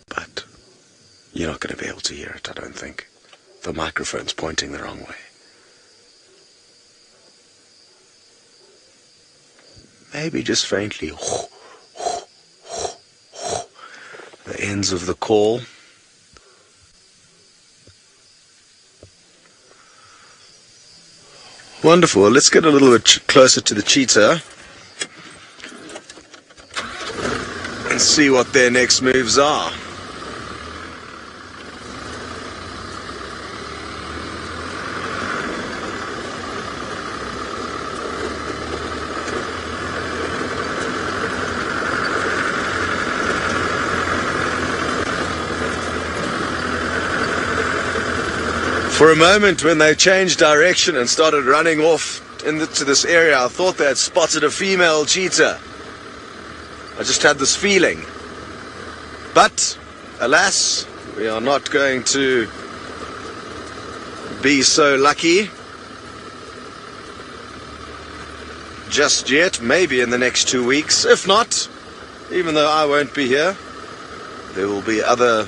But you're not going to be able to hear it, I don't think. The microphone's pointing the wrong way. Maybe just faintly. The ends of the call. Wonderful. Let's get a little bit closer to the cheetah and see what their next moves are. For a moment, when they changed direction and started running off into this area, I thought they had spotted a female cheetah. I just had this feeling. But, alas, we are not going to be so lucky just yet. Maybe in the next 2 weeks. If not, even though I won't be here, there will be other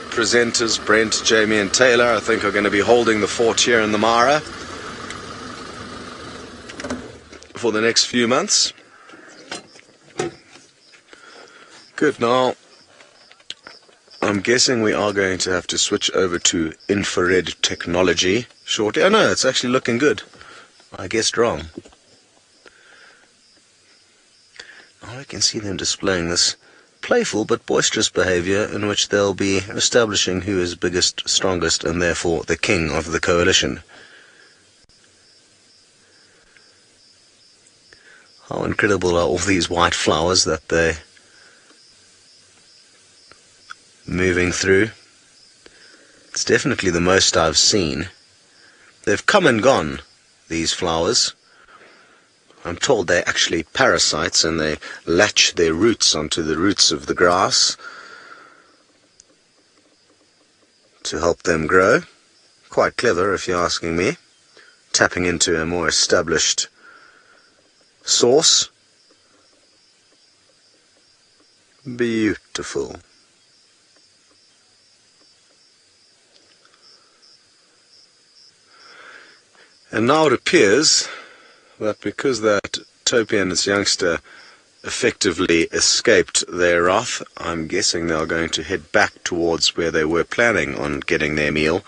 presenters, Brent, Jamie and Taylor, I think, are going to be holding the fort here in the Mara for the next few months. Good. Now, I'm guessing we are going to have to switch over to infrared technology shortly. Oh no, it's actually looking good. I guessed wrong. Now I can see them displaying this playful but boisterous behavior in which they'll be establishing who is biggest, strongest, and therefore the king of the coalition. How incredible are all these white flowers that they're moving through. It's definitely the most I've seen. They've come and gone, these flowers. I'm told they're actually parasites, and they latch their roots onto the roots of the grass to help them grow. Quite clever, if you're asking me. Tapping into a more established source. Beautiful. And now it appears that because that topi and its youngster effectively escaped their wrath, I'm guessing they are going to head back towards where they were planning on getting their meal,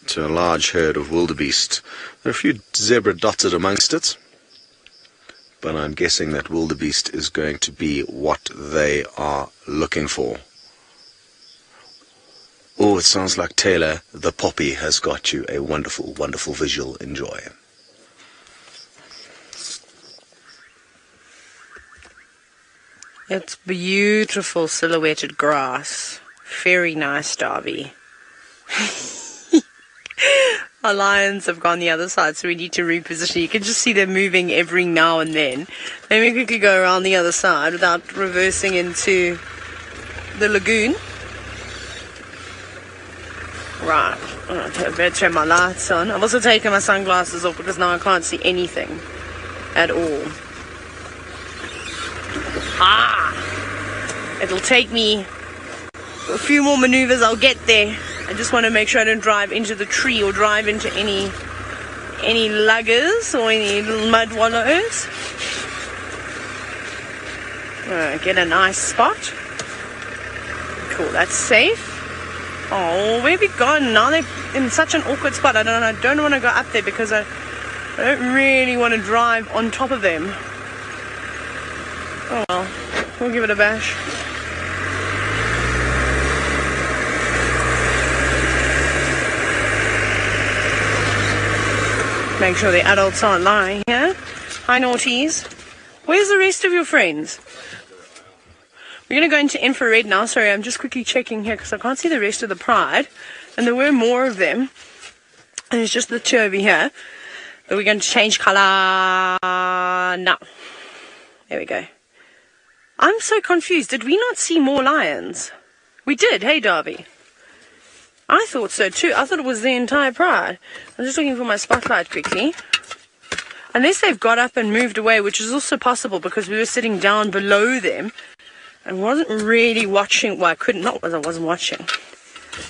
to a large herd of wildebeest. There are a few zebra dotted amongst it, but I'm guessing that wildebeest is going to be what they are looking for. Oh, it sounds like Taylor, the poppy, has got you a wonderful, wonderful visual. Enjoy. It's beautiful silhouetted grass. Very nice, Darby. Our lions have gone the other side, so we need to reposition. You can just see them moving every now and then. Let me quickly go around the other side without reversing into the lagoon. Right, I better turn my lights on. I've also taken my sunglasses off because now I can't see anything at all. It'll take me a few more maneuvers, I'll get there. I just want to make sure I don't drive into the tree or drive into any luggers or any little mud wallows. Get a nice spot. Cool, that's safe. Oh, where have we gone? Now they're in such an awkward spot. I don't want to go up there because I don't really want to drive on top of them. Oh well, we'll give it a bash. Make sure the adults aren't lying here. Hi, naughties. Where's the rest of your friends? We're going to go into infrared now. Sorry, I'm just quickly checking here because I can't see the rest of the pride. And there were more of them. And it's just the two over here. But we're going to change colour now. There we go. I'm so confused. Did we not see more lions? We did. Hey, Darby. I thought so too. I thought it was the entire pride. I'm just looking for my spotlight quickly. Unless they've got up and moved away, which is also possible because we were sitting down below them. I wasn't really watching. Well, I wasn't watching.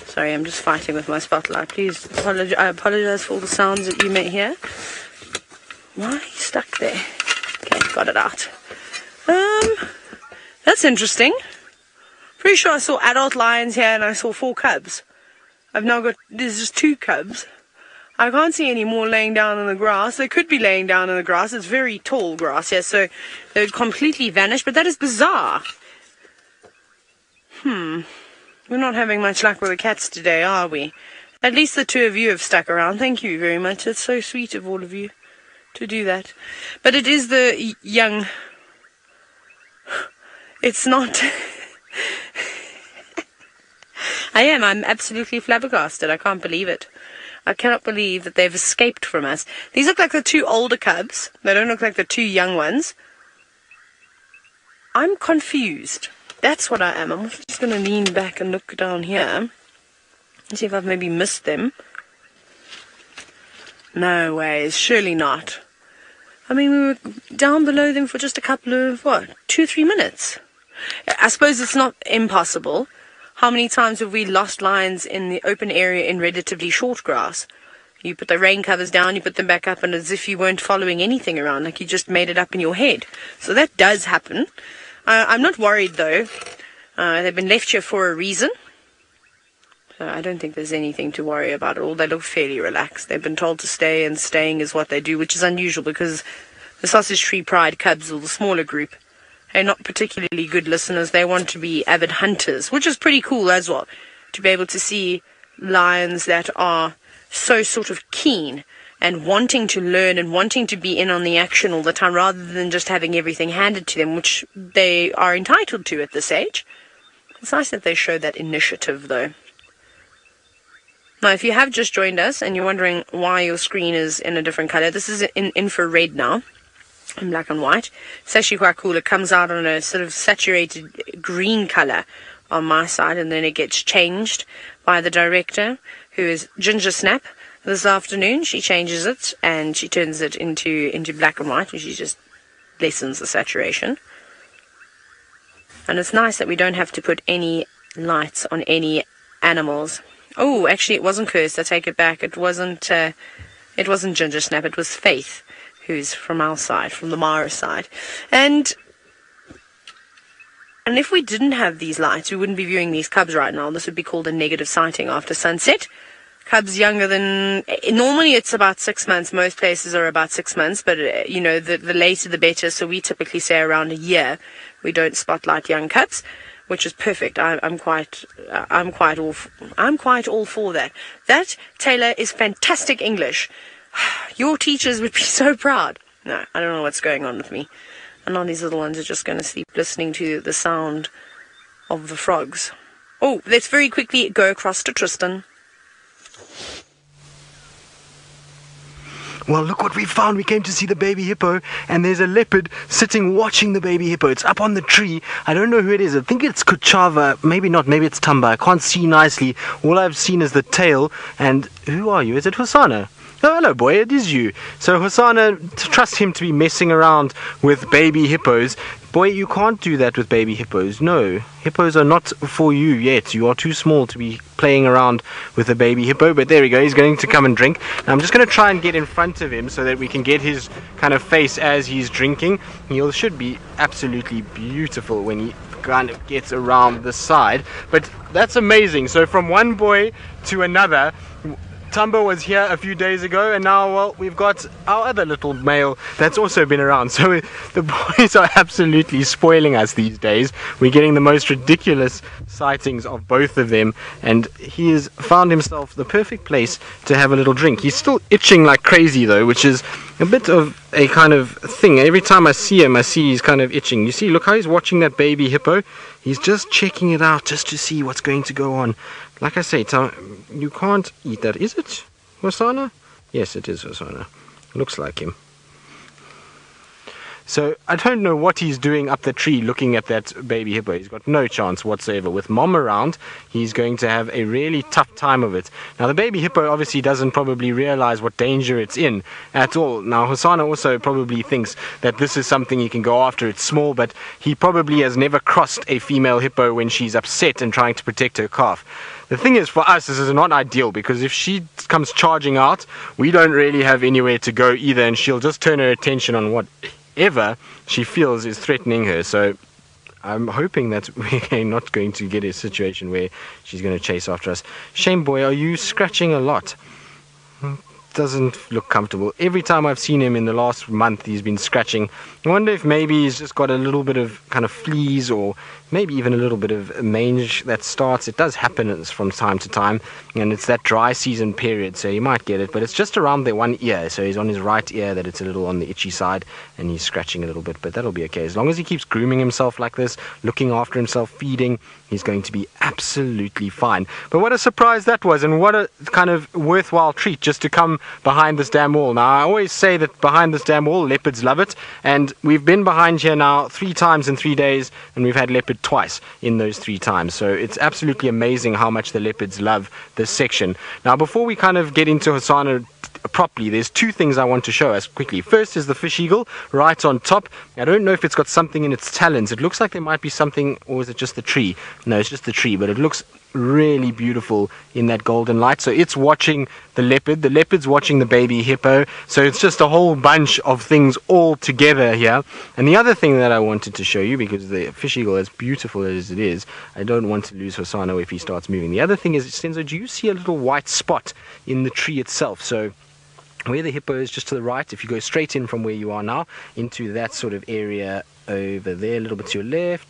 Sorry, I'm just fighting with my spotlight. Please, I apologize for all the sounds that you may hear. Why are you stuck there? Okay, got it out. That's interesting. Pretty sure I saw adult lions here and I saw 4 cubs. I've now got, there's just 2 cubs. I can't see any more laying down in the grass. They could be laying down in the grass. It's very tall grass here, so they would completely vanish, but that is bizarre. We're not having much luck with the cats today, are we? At least the 2 of you have stuck around. Thank you very much. It's so sweet of all of you to do that. But it is the young... It's not... I'm absolutely flabbergasted. I can't believe it. I cannot believe that they've escaped from us. These look like the 2 older cubs. They don't look like the 2 young ones. I'm confused. That's what I am. I'm just going to lean back and look down here and see if I've maybe missed them. No ways. Surely not. I mean, we were down below them for just a couple of, 2-3 minutes. I suppose it's not impossible. How many times have we lost lions in the open area in relatively short grass? You put the rain covers down, you put them back up, and as if you weren't following anything around, like you just made it up in your head. So that does happen. I'm not worried, though. They've been left here for a reason. So I don't think there's anything to worry about at all. They look fairly relaxed. They've been told to stay, and staying is what they do, which is unusual because the Sausage Tree Pride cubs, or the smaller group, they're not particularly good listeners. They want to be avid hunters, which is pretty cool as well, to be able to see lions that are so sort of keen and wanting to learn and wanting to be in on the action all the time rather than just having everything handed to them, which they are entitled to at this age. It's nice that they show that initiative, though. Now, if you have just joined us and you're wondering why your screen is in a different color, this is in infrared now. In black and white. It's actually quite cool. It comes out on a sort of saturated green color on my side, and then it gets changed by the director, who is Ginger Snap. This afternoon she changes it and she turns it into black and white, and she just lessens the saturation. And it's nice that we don't have to put any lights on any animals. Oh, actually it wasn't Cursed. I take it back. It wasn't Ginger Snap. It was Faith, who's from our side, from the Mara side. And if we didn't have these lights, we wouldn't be viewing these cubs right now. This would be called a negative sighting after sunset. Cubs younger than... Normally it's about 6 months. Most places are about 6 months, but, the later the better. So we typically say around a year. We don't spotlight young cubs, which is perfect. I'm quite all for that. That, Taylor, is fantastic English. Your teachers would be so proud. No, I don't know what's going on with me. And now these little ones are just going to sleep listening to the sound of the frogs. Oh, let's very quickly go across to Tristan. Well, look what we found. We came to see the baby hippo, and there's a leopard sitting watching the baby hippo. It's up on the tree. I don't know who it is. I think it's Kuchava. Maybe not. Maybe it's Tamba. I can't see nicely. All I've seen is the tail. And who are you? Is it Hosana? Oh, hello, boy. It is you. So, Hosana, trust him to be messing around with baby hippos. Boy, you can't do that with baby hippos. No, hippos are not for you yet. You are too small to be playing around with a baby hippo. But there we go. He's going to come and drink. Now, I'm just going to try and get in front of him so that we can get his kind of face as he's drinking. He should be absolutely beautiful when he kind of gets around the side. But that's amazing. So from one boy to another, Tumbo was here a few days ago, and now, well, we've got our other little male that's also been around. So the boys are absolutely spoiling us these days. We're getting the most ridiculous sightings of both of them, and he has found himself the perfect place to have a little drink. He's still itching like crazy though, which is a bit of a kind of thing. Every time I see him, I see he's kind of itching. You see, look how he's watching that baby hippo. He's just checking it out just to see what's going to go on. Like I say, you can't eat that. Is it Hosana? Yes, it is Hosana. Looks like him. So I don't know what he's doing up the tree looking at that baby hippo. He's got no chance whatsoever. With Mom around, he's going to have a really tough time of it. Now the baby hippo obviously doesn't probably realize what danger it's in at all. Now Hosana also probably thinks that this is something he can go after. It's small, but he probably has never crossed a female hippo when she's upset and trying to protect her calf. The thing is, for us, this is not ideal, because if she comes charging out, we don't really have anywhere to go either, and she'll just turn her attention on whatever she feels is threatening her. So I'm hoping that we're not going to get a situation where she's going to chase after us. Shame boy, are you scratching a lot? Doesn't look comfortable. Every time I've seen him in the last month, he's been scratching. I wonder if maybe he's just got a little bit of kind of fleas, or maybe even a little bit of mange that starts. It does happen from time to time, and it's that dry season period, so you might get it, but it's just around the one ear. So he's on his right ear that it's a little on the itchy side, and he's scratching a little bit, but that'll be okay. As long as he keeps grooming himself like this, looking after himself, feeding, he's going to be absolutely fine. But what a surprise that was, and what a kind of worthwhile treat just to come behind this damn wall. Now I always say that behind this damn wall, leopards love it, and we've been behind here now 3 times in 3 days, and we've had leopard twice in those 3 times. So it's absolutely amazing how much the leopards love this section. Now before we kind of get into Hosana properly, there's 2 things I want to show us quickly. First is the fish eagle right on top. I don't know if it's got something in its talons. It looks like there might be something, or is it just the tree? No, it's just the tree, but it looks really beautiful in that golden light. So it's watching the leopard's watching the baby hippo. So it's just a whole bunch of things all together here. And the other thing that I wanted to show you, because the fish eagle, as beautiful as it is, I don't want to lose Hosana if he starts moving. The other thing is, Senzo, do you see a little white spot in the tree itself? So where the hippo is, just to the right, if you go straight in from where you are now into that sort of area over there, a little bit to your left,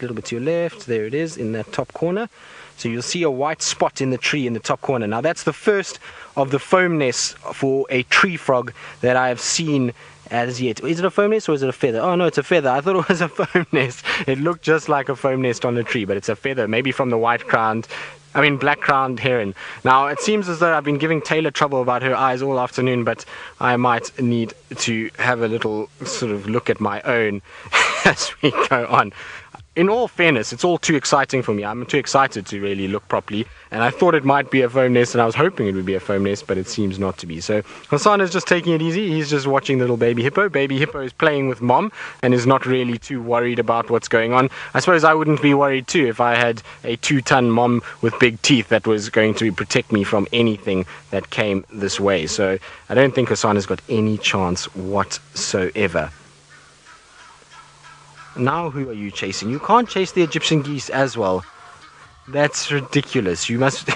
there it is in that top corner. So you'll see a white spot in the tree in the top corner. Now that's the first of the foam nests for a tree frog that I have seen as yet. Is it a foam nest or is it a feather? Oh no, it's a feather. I thought it was a foam nest. It looked just like a foam nest on the tree, but it's a feather, maybe from the black-crowned heron. Now it seems as though I've been giving Taylor trouble about her eyes all afternoon, but I might need to have a little sort of look at my own as we go on. In all fairness, it's all too exciting for me. I'm too excited to really look properly, and I thought it might be a foam nest, and I was hoping it would be a foam nest, but it seems not to be. So Hosana's just taking it easy. He's just watching the little baby hippo. Baby hippo is playing with Mom and is not really too worried about what's going on. I suppose I wouldn't be worried too if I had a 2-ton Mom with big teeth that was going to protect me from anything that came this way. So I don't think Hosana's got any chance whatsoever. Now who are you chasing? You can't chase the Egyptian geese as well. That's ridiculous. You must...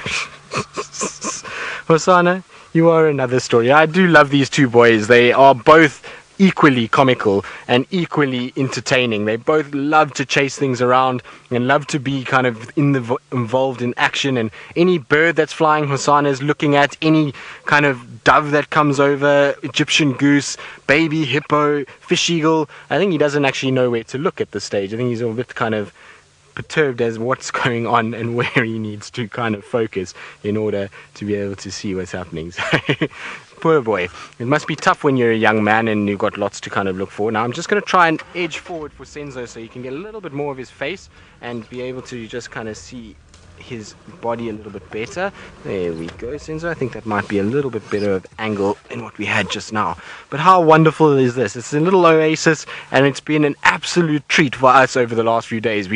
Hosana, you are another story. I do love these 2 boys. They are both equally comical and equally entertaining. They both love to chase things around and love to be kind of involved in action, and any bird that's flying, Hosana is looking at. Any kind of dove that comes over, Egyptian goose, baby hippo, fish eagle. I think he doesn't actually know where to look at this stage. I think he's a bit kind of perturbed as what's going on and where he needs to kind of focus in order to be able to see what's happening. So poor boy. It must be tough when you're a young man and you've got lots to kind of look for. Now I'm just going to try and edge forward for Senzo so you can get a little bit more of his face and be able to just kind of see his body a little bit better. There we go, Senzo. I think that might be a little bit better of angle than what we had just now. But how wonderful is this? It's a little oasis, and it's been an absolute treat for us over the last few days.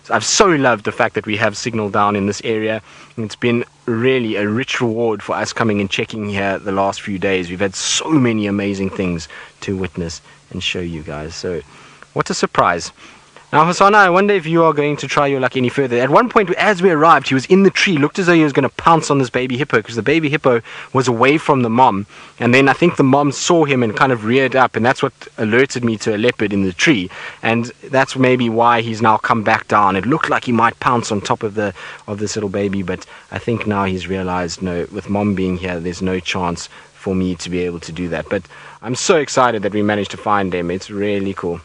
I've so loved the fact that we have signal down in this area. It's been really a rich reward for us coming and checking here the last few days. We've had so many amazing things to witness and show you guys. So what a surprise. Now, Hosana, I wonder if you are going to try your luck any further. At one point, as we arrived, he was in the tree, looked as though he was going to pounce on this baby hippo, because the baby hippo was away from the mom. And then I think the mom saw him and kind of reared up, and that's what alerted me to a leopard in the tree. And that's maybe why he's now come back down. It looked like he might pounce on top of this little baby, but I think now he's realized, no, with mom being here, there's no chance for me to be able to do that. But I'm so excited that we managed to find him. It's really cool.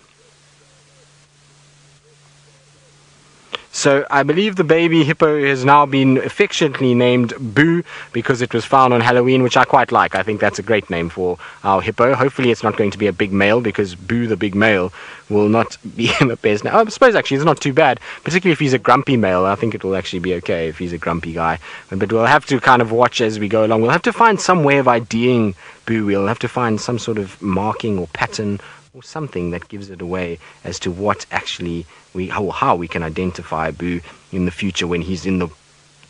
So I believe the baby hippo has now been affectionately named Boo, because it was found on Halloween, which I quite like. I think that's a great name for our hippo. Hopefully it's not going to be a big male, because Boo the big male will not be the best. Now, I suppose actually it's not too bad, particularly if he's a grumpy male. I think it will actually be okay if he's a grumpy guy. But we'll have to kind of watch as we go along. We'll have to find some way of IDing Boo. We'll have to find some sort of marking or pattern or something that gives it away as to what actually how we can identify Boo in the future when he's in the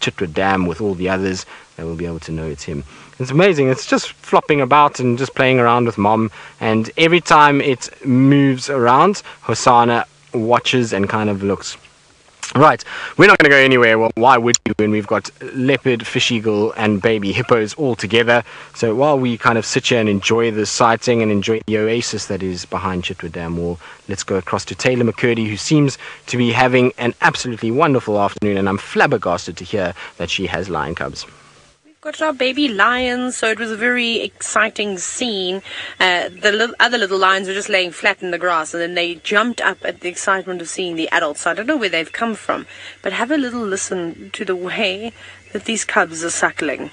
Chitwa Dam with all the others. That we'll be able to know it's him. It's amazing. It's just flopping about and just playing around with mom, and every time it moves around, Hosana watches and kind of looks. Right, we're not going to go anywhere. Well, why would you when we've got leopard, fish eagle and baby hippos all together? So while we kind of sit here and enjoy the sighting and enjoy the oasis that is behind Chitwa Dam Wall, let's go across to Taylor McCurdy, who seems to be having an absolutely wonderful afternoon, and I'm flabbergasted to hear that she has lion cubs. Got our baby lions, so it was a very exciting scene. The other little lions were just laying flat in the grass, and then they jumped up at the excitement of seeing the adults. So I don't know where they've come from, but have a little listen to the way that these cubs are suckling.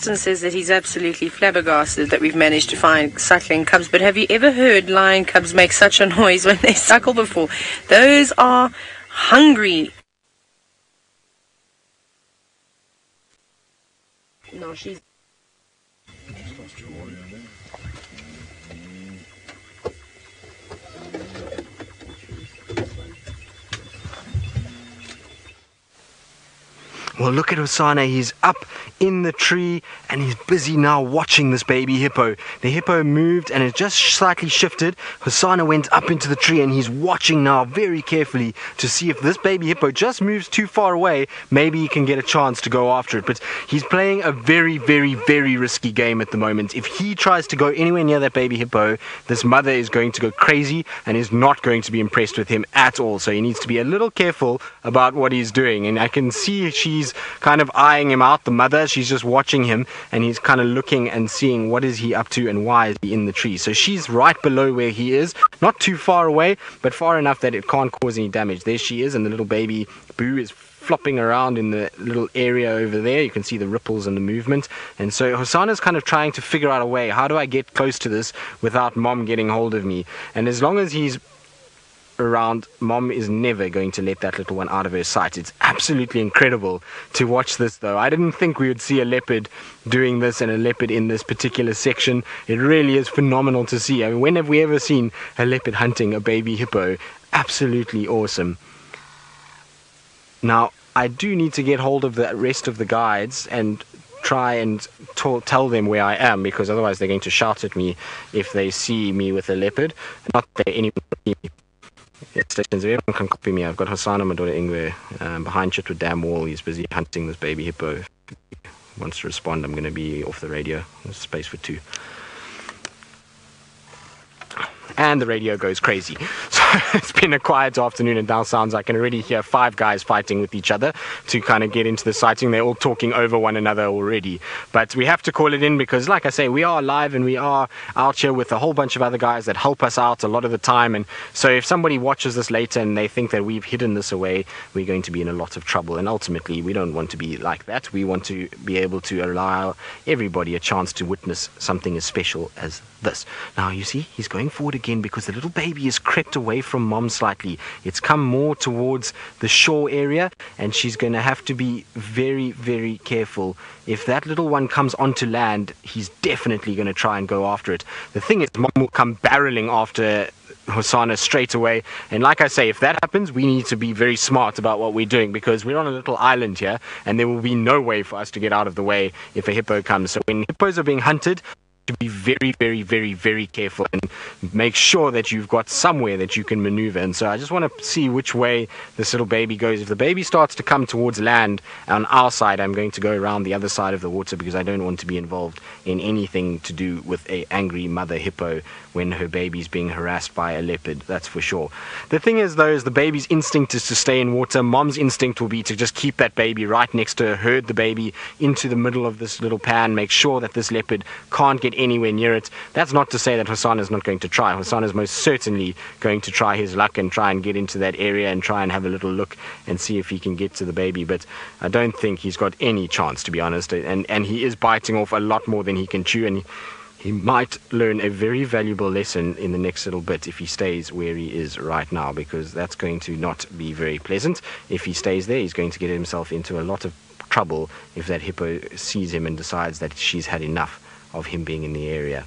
Says that he's absolutely flabbergasted that we've managed to find suckling cubs. But have you ever heard lion cubs make such a noise when they suckle before? Those are hungry. No, she's... Well, look at Hosana. He's up in the tree and he's busy now watching this baby hippo. The hippo moved and it just slightly shifted. Hosana went up into the tree and he's watching now very carefully to see if this baby hippo just moves too far away. Maybe he can get a chance to go after it. But he's playing a very, very, very risky game at the moment. If he tries to go anywhere near that baby hippo, this mother is going to go crazy and is not going to be impressed with him at all. So he needs to be a little careful about what he's doing. And I can see she's kind of eyeing him out, the mother. She's just watching him and he's kind of looking and seeing what is he up to and why is he in the tree. So she's right below where he is, not too far away, but far enough that it can't cause any damage. There she is, and the little baby Boo is flopping around in the little area over there. You can see the ripples and the movement. And so Hosana's kind of trying to figure out a way. How do I get close to this without mom getting hold of me? And as long as he's around, mom is never going to let that little one out of her sight. It's absolutely incredible to watch this, though. I didn't think we would see a leopard doing this and a leopard in this particular section. It really is phenomenal to see. I mean, when have we ever seen a leopard hunting a baby hippo? Absolutely awesome. Now, I do need to get hold of the rest of the guides and try and tell them where I am, because otherwise they're going to shout at me if they see me with a leopard. Not that anyone can see me. Stations, everyone can copy me. I've got Hosana, my daughter Ingwe, behind Chitwa Dam wall. He's busy hunting this baby hippo. If he wants to respond, I'm going to be off the radio. There's space for 2. And the radio goes crazy. So it's been a quiet afternoon, and now sounds I can already hear 5 guys fighting with each other to kind of get into the sighting. They're all talking over one another already. But we have to call it in because, like I say, we are live and we are out here with a whole bunch of other guys that help us out a lot of the time. And so if somebody watches this later and they think that we've hidden this away, we're going to be in a lot of trouble. And ultimately, we don't want to be like that. We want to be able to allow everybody a chance to witness something as special as this. Now, you see, he's going forward again because the little baby has crept away from mom slightly. It's come more towards the shore area, and she's going to have to be very, very careful. If that little one comes onto land, he's definitely going to try and go after it. The thing is, mom will come barreling after Hosana straight away, and like I say, if that happens, we need to be very smart about what we're doing, because we're on a little island here and there will be no way for us to get out of the way if a hippo comes. So when hippos are being hunted, to be very, very, very, very careful and make sure that you've got somewhere that you can maneuver. And so I just want to see which way this little baby goes. If the baby starts to come towards land on our side, I'm going to go around the other side of the water, because I don't want to be involved in anything to do with a angry mother hippo when her baby's being harassed by a leopard, that's for sure. The thing is, though, is the baby's instinct is to stay in water. Mom's instinct will be to just keep that baby right next to her, herd the baby into the middle of this little pan, make sure that this leopard can't get anywhere near it. That's not to say that Hosana's not going to try. Hosana's most certainly going to try his luck and try and get into that area and try and have a little look and see if he can get to the baby, but I don't think he's got any chance, to be honest. And he is biting off a lot more than he can chew, and he might learn a very valuable lesson in the next little bit if he stays where he is right now, because that's going to not be very pleasant. If he stays there, he's going to get himself into a lot of trouble if that hippo sees him and decides that she's had enough of him being in the area.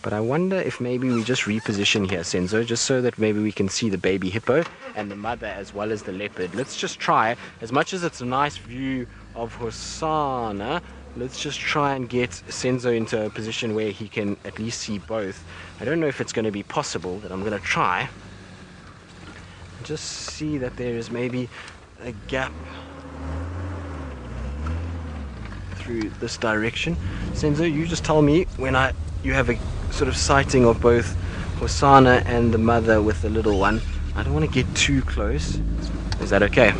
But I wonder if maybe we just reposition here, Senzo, just so that maybe we can see the baby hippo and the mother as well as the leopard. Let's just try, as much as it's a nice view of Hosana, let's just try and get Senzo into a position where he can at least see both. I don't know if it's going to be possible, but I'm going to try. Just see that there is maybe a gap through this direction. Senzo, you just tell me when you have a sort of sighting of both Hosana and the mother with the little one. I don't want to get too close. Is that okay?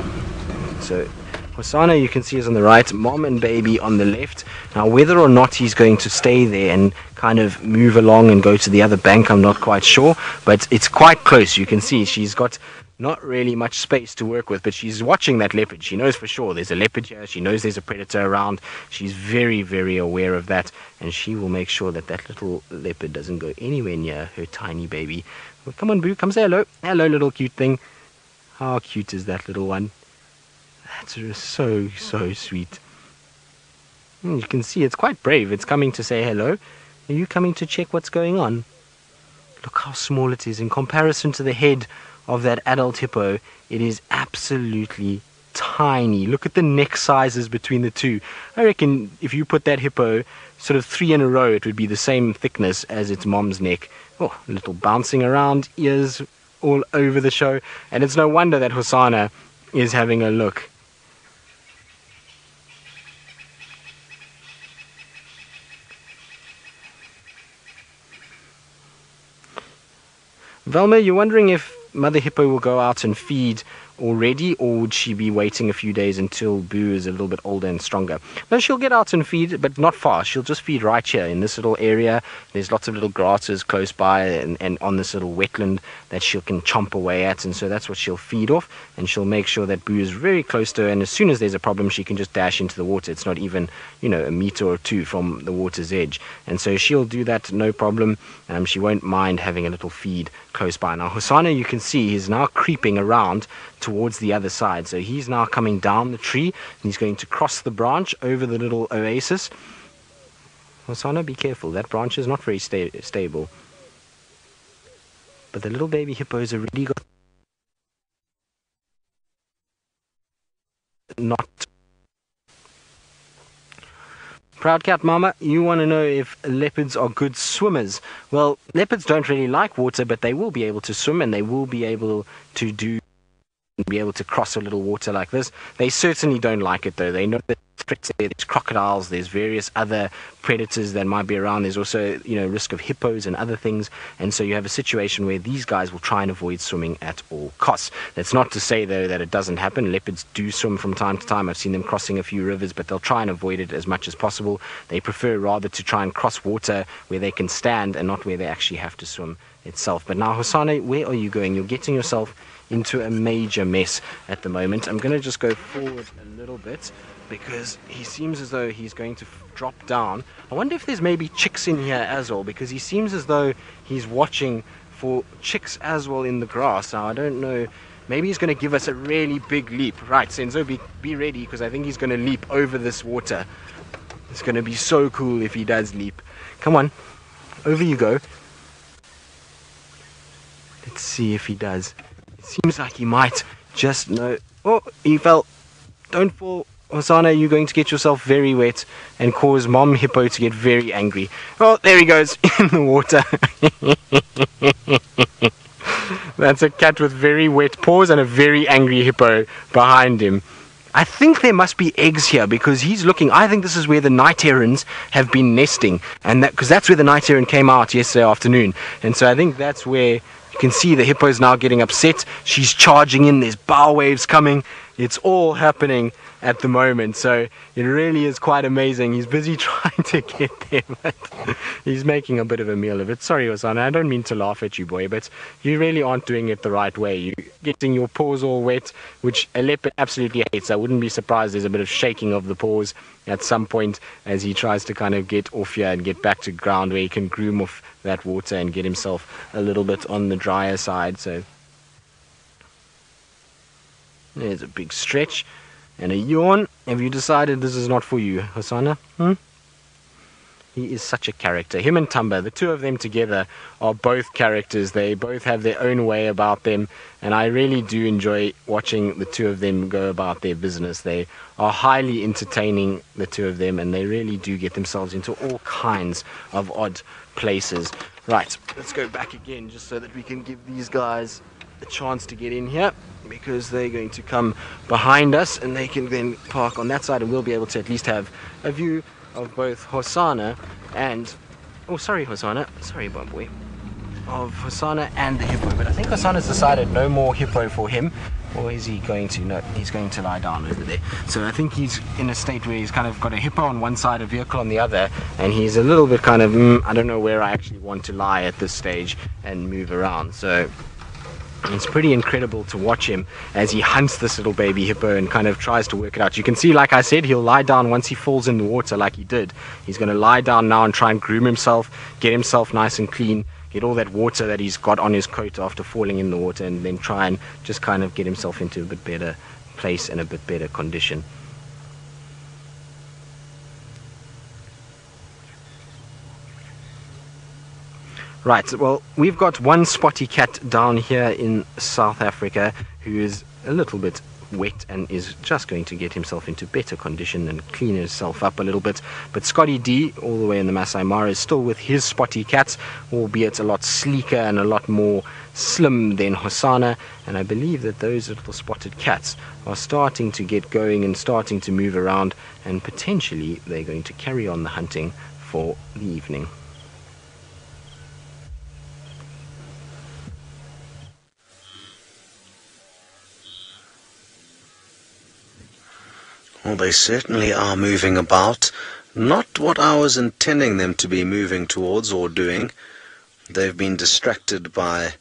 So Hosana, you can see, is on the right, mom and baby on the left. Now, whether or not he's going to stay there and kind of move along and go to the other bank, I'm not quite sure, but it's quite close. You can see she's got not really much space to work with, but she's watching that leopard. She knows for sure there's a leopard here. She knows there's a predator around. She's very, very aware of that, and she will make sure that that little leopard doesn't go anywhere near her tiny baby. Well, come on, Boo, come say hello. Hello, little cute thing. How cute is that little one? That's so, so sweet. You can see it's quite brave. It's coming to say hello. Are you coming to check what's going on? Look how small it is in comparison to the head of that adult hippo. It is absolutely tiny. Look at the neck sizes between the two. I reckon if you put that hippo sort of 3 in a row, it would be the same thickness as its mom's neck. Oh, a little bouncing around, ears all over the show. And it's no wonder that Hosana is having a look. Velma, you're wondering if Mother Hippo will go out and feed already, or would she be waiting a few days until Boo is a little bit older and stronger? No, she'll get out and feed, but not far. She'll just feed right here in this little area. There's lots of little grasses close by and on this little wetland that she can chomp away at, and so that's what she'll feed off, and she'll make sure that Boo is very close to her, and as soon as there's a problem, she can just dash into the water. It's not even, a meter or two from the water's edge, and so she'll do that no problem. She won't mind having a little feed close by. Now, Hosana, you can see, he's now creeping around towards the other side. So he's now coming down the tree, and he's going to cross the branch over the little oasis. Hosana, be careful. That branch is not very stable. But the little baby hippos have really got not. Proud Cat Mama, you want to know if leopards are good swimmers. Well, leopards don't really like water, but they will be able to swim, and they will be able to cross a little water like this. They certainly don't like it, though. They know that there's crocodiles, there's various other predators that might be around. There's also, risk of hippos and other things, and so you have a situation where these guys will try and avoid swimming at all costs. That's not to say, though, that it doesn't happen. Leopards do swim from time to time. I've seen them crossing a few rivers, but they'll try and avoid it as much as possible. They prefer rather to try and cross water where they can stand and not where they actually have to swim itself. But now, Hosana, where are you going? You're getting yourself into a major mess at the moment. I'm going to just go forward a little bit because he seems as though he's going to drop down. I wonder if there's maybe chicks in here as well, because he seems as though he's watching for chicks as well in the grass. Now, I don't know, maybe he's going to give us a really big leap. Right, Senzo, be ready, because I think he's going to leap over this water. It's going to be so cool if he does leap. Come on, over you go. Let's see if he does. It seems like he might just know. Oh, he fell. Don't fall. Hosana, you're going to get yourself very wet and cause Mom Hippo to get very angry. Oh, there he goes in the water. That's a cat with very wet paws and a very angry hippo behind him. I think there must be eggs here because he's looking. I think this is where the night herons have been nesting, and because that's where the night heron came out yesterday afternoon. And so I think that's where you can see the hippo is now getting upset. She's charging in. There's bow waves coming. It's all happening at the moment, so it really is quite amazing. He's busy trying to get there, but he's making a bit of a meal of it. Sorry, Hosana, I don't mean to laugh at you, boy, but you really aren't doing it the right way. You're getting your paws all wet, which a leopard absolutely hates. I wouldn't be surprised there's a bit of shaking of the paws at some point as he tries to kind of get off here and get back to ground where he can groom off that water and get himself a little bit on the drier side. So there's a big stretch and a yawn. Have you decided this is not for you, Hosana? He is such a character. Him and Tumba, the two of them together are both characters. They both have their own way about them, and I really do enjoy watching the two of them go about their business. They are highly entertaining, the two of them, and they really do get themselves into all kinds of odd places. Right, let's go back again just so that we can give these guys a chance to get in here, because they're going to come behind us and they can then park on that side, and we'll be able to at least have a view of both Hosana and of Hosana and the hippo. But I think Hosana's decided no more hippo for him. Or is he going to? No, he's going to lie down over there. So I think he's in a state where he's kind of got a hippo on one side, a vehicle on the other, and he's a little bit kind of, I don't know where I actually want to lie at this stage and move around. So it's pretty incredible to watch him as he hunts this little baby hippo and kind of tries to work it out. You can see, like I said, he'll lie down once he falls in the water like he did. He's going to lie down now and try and groom himself, get himself nice and clean, get all that water that he's got on his coat after falling in the water, and then try and just kind of get himself into a bit better place and a bit better condition. Right, well, we've got one spotty cat down here in South Africa who is a little bit wet and is just going to get himself into better condition and clean himself up a little bit. But Scotty D, all the way in the Masai Mara, is still with his spotty cats, albeit a lot sleeker and a lot more slim than Hosana. And I believe that those little spotted cats are starting to get going and starting to move around, and potentially they're going to carry on the hunting for the evening. Well, they certainly are moving about. Not what I was intending them to be moving towards or doing. They've been distracted by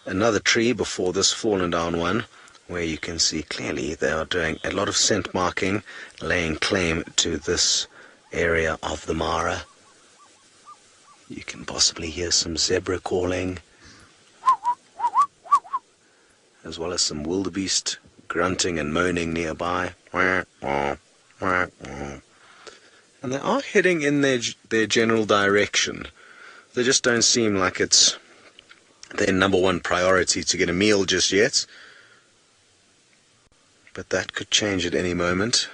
another tree before this fallen down one, where you can see clearly they are doing a lot of scent marking, laying claim to this area of the Mara. You can possibly hear some zebra calling, as well as some wildebeest grunting and moaning nearby. And they are heading in their general direction. They just don't seem like it's their number one priority to get a meal just yet. But that could change at any moment.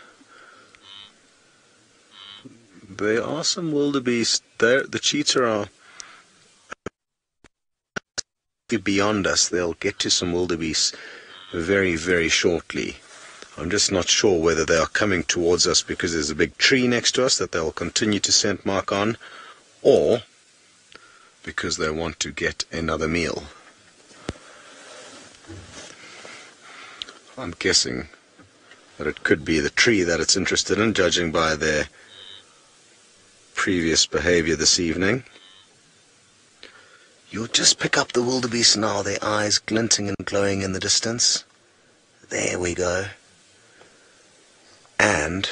There are some wildebeest there. The cheetah are beyond us. They'll get to some wildebeest very, very shortly. I'm just not sure whether they are coming towards us because there's a big tree next to us that they'll continue to scent mark on, or because they want to get another meal. I'm guessing that it could be the tree that it's interested in, judging by their previous behavior this evening. You'll just pick up the wildebeest now, their eyes glinting and glowing in the distance. There we go. And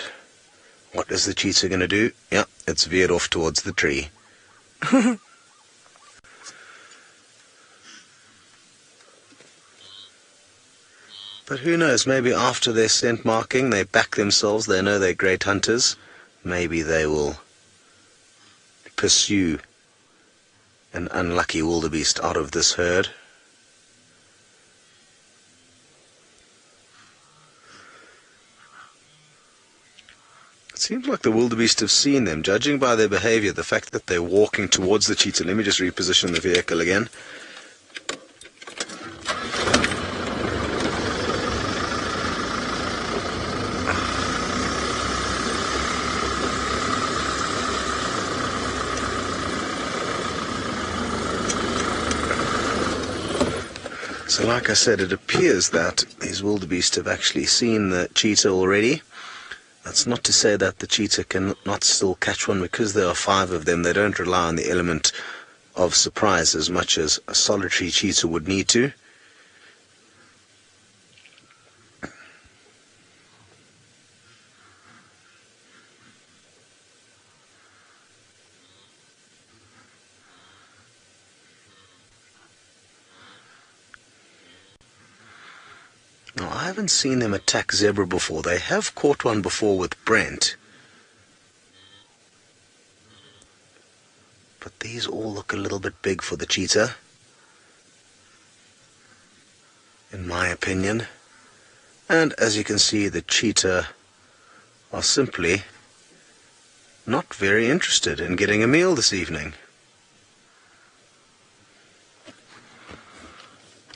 what is the cheetah going to do? Yeah, it's veered off towards the tree. But who knows, maybe after their scent marking, they back themselves, they know they're great hunters. Maybe they will pursue an unlucky wildebeest out of this herd. It seems like the wildebeest have seen them, judging by their behavior, the fact that they're walking towards the cheetah. Let me just reposition the vehicle again. So like I said, it appears that these wildebeest have actually seen the cheetah already. That's not to say that the cheetah can not still catch one, because there are 5 of them. They don't rely on the element of surprise as much as a solitary cheetah would need to. Now, I haven't seen them attack zebra before. They have caught one before with Brent. But these all look a little bit big for the cheetah, in my opinion. And as you can see, the cheetah are simply not very interested in getting a meal this evening.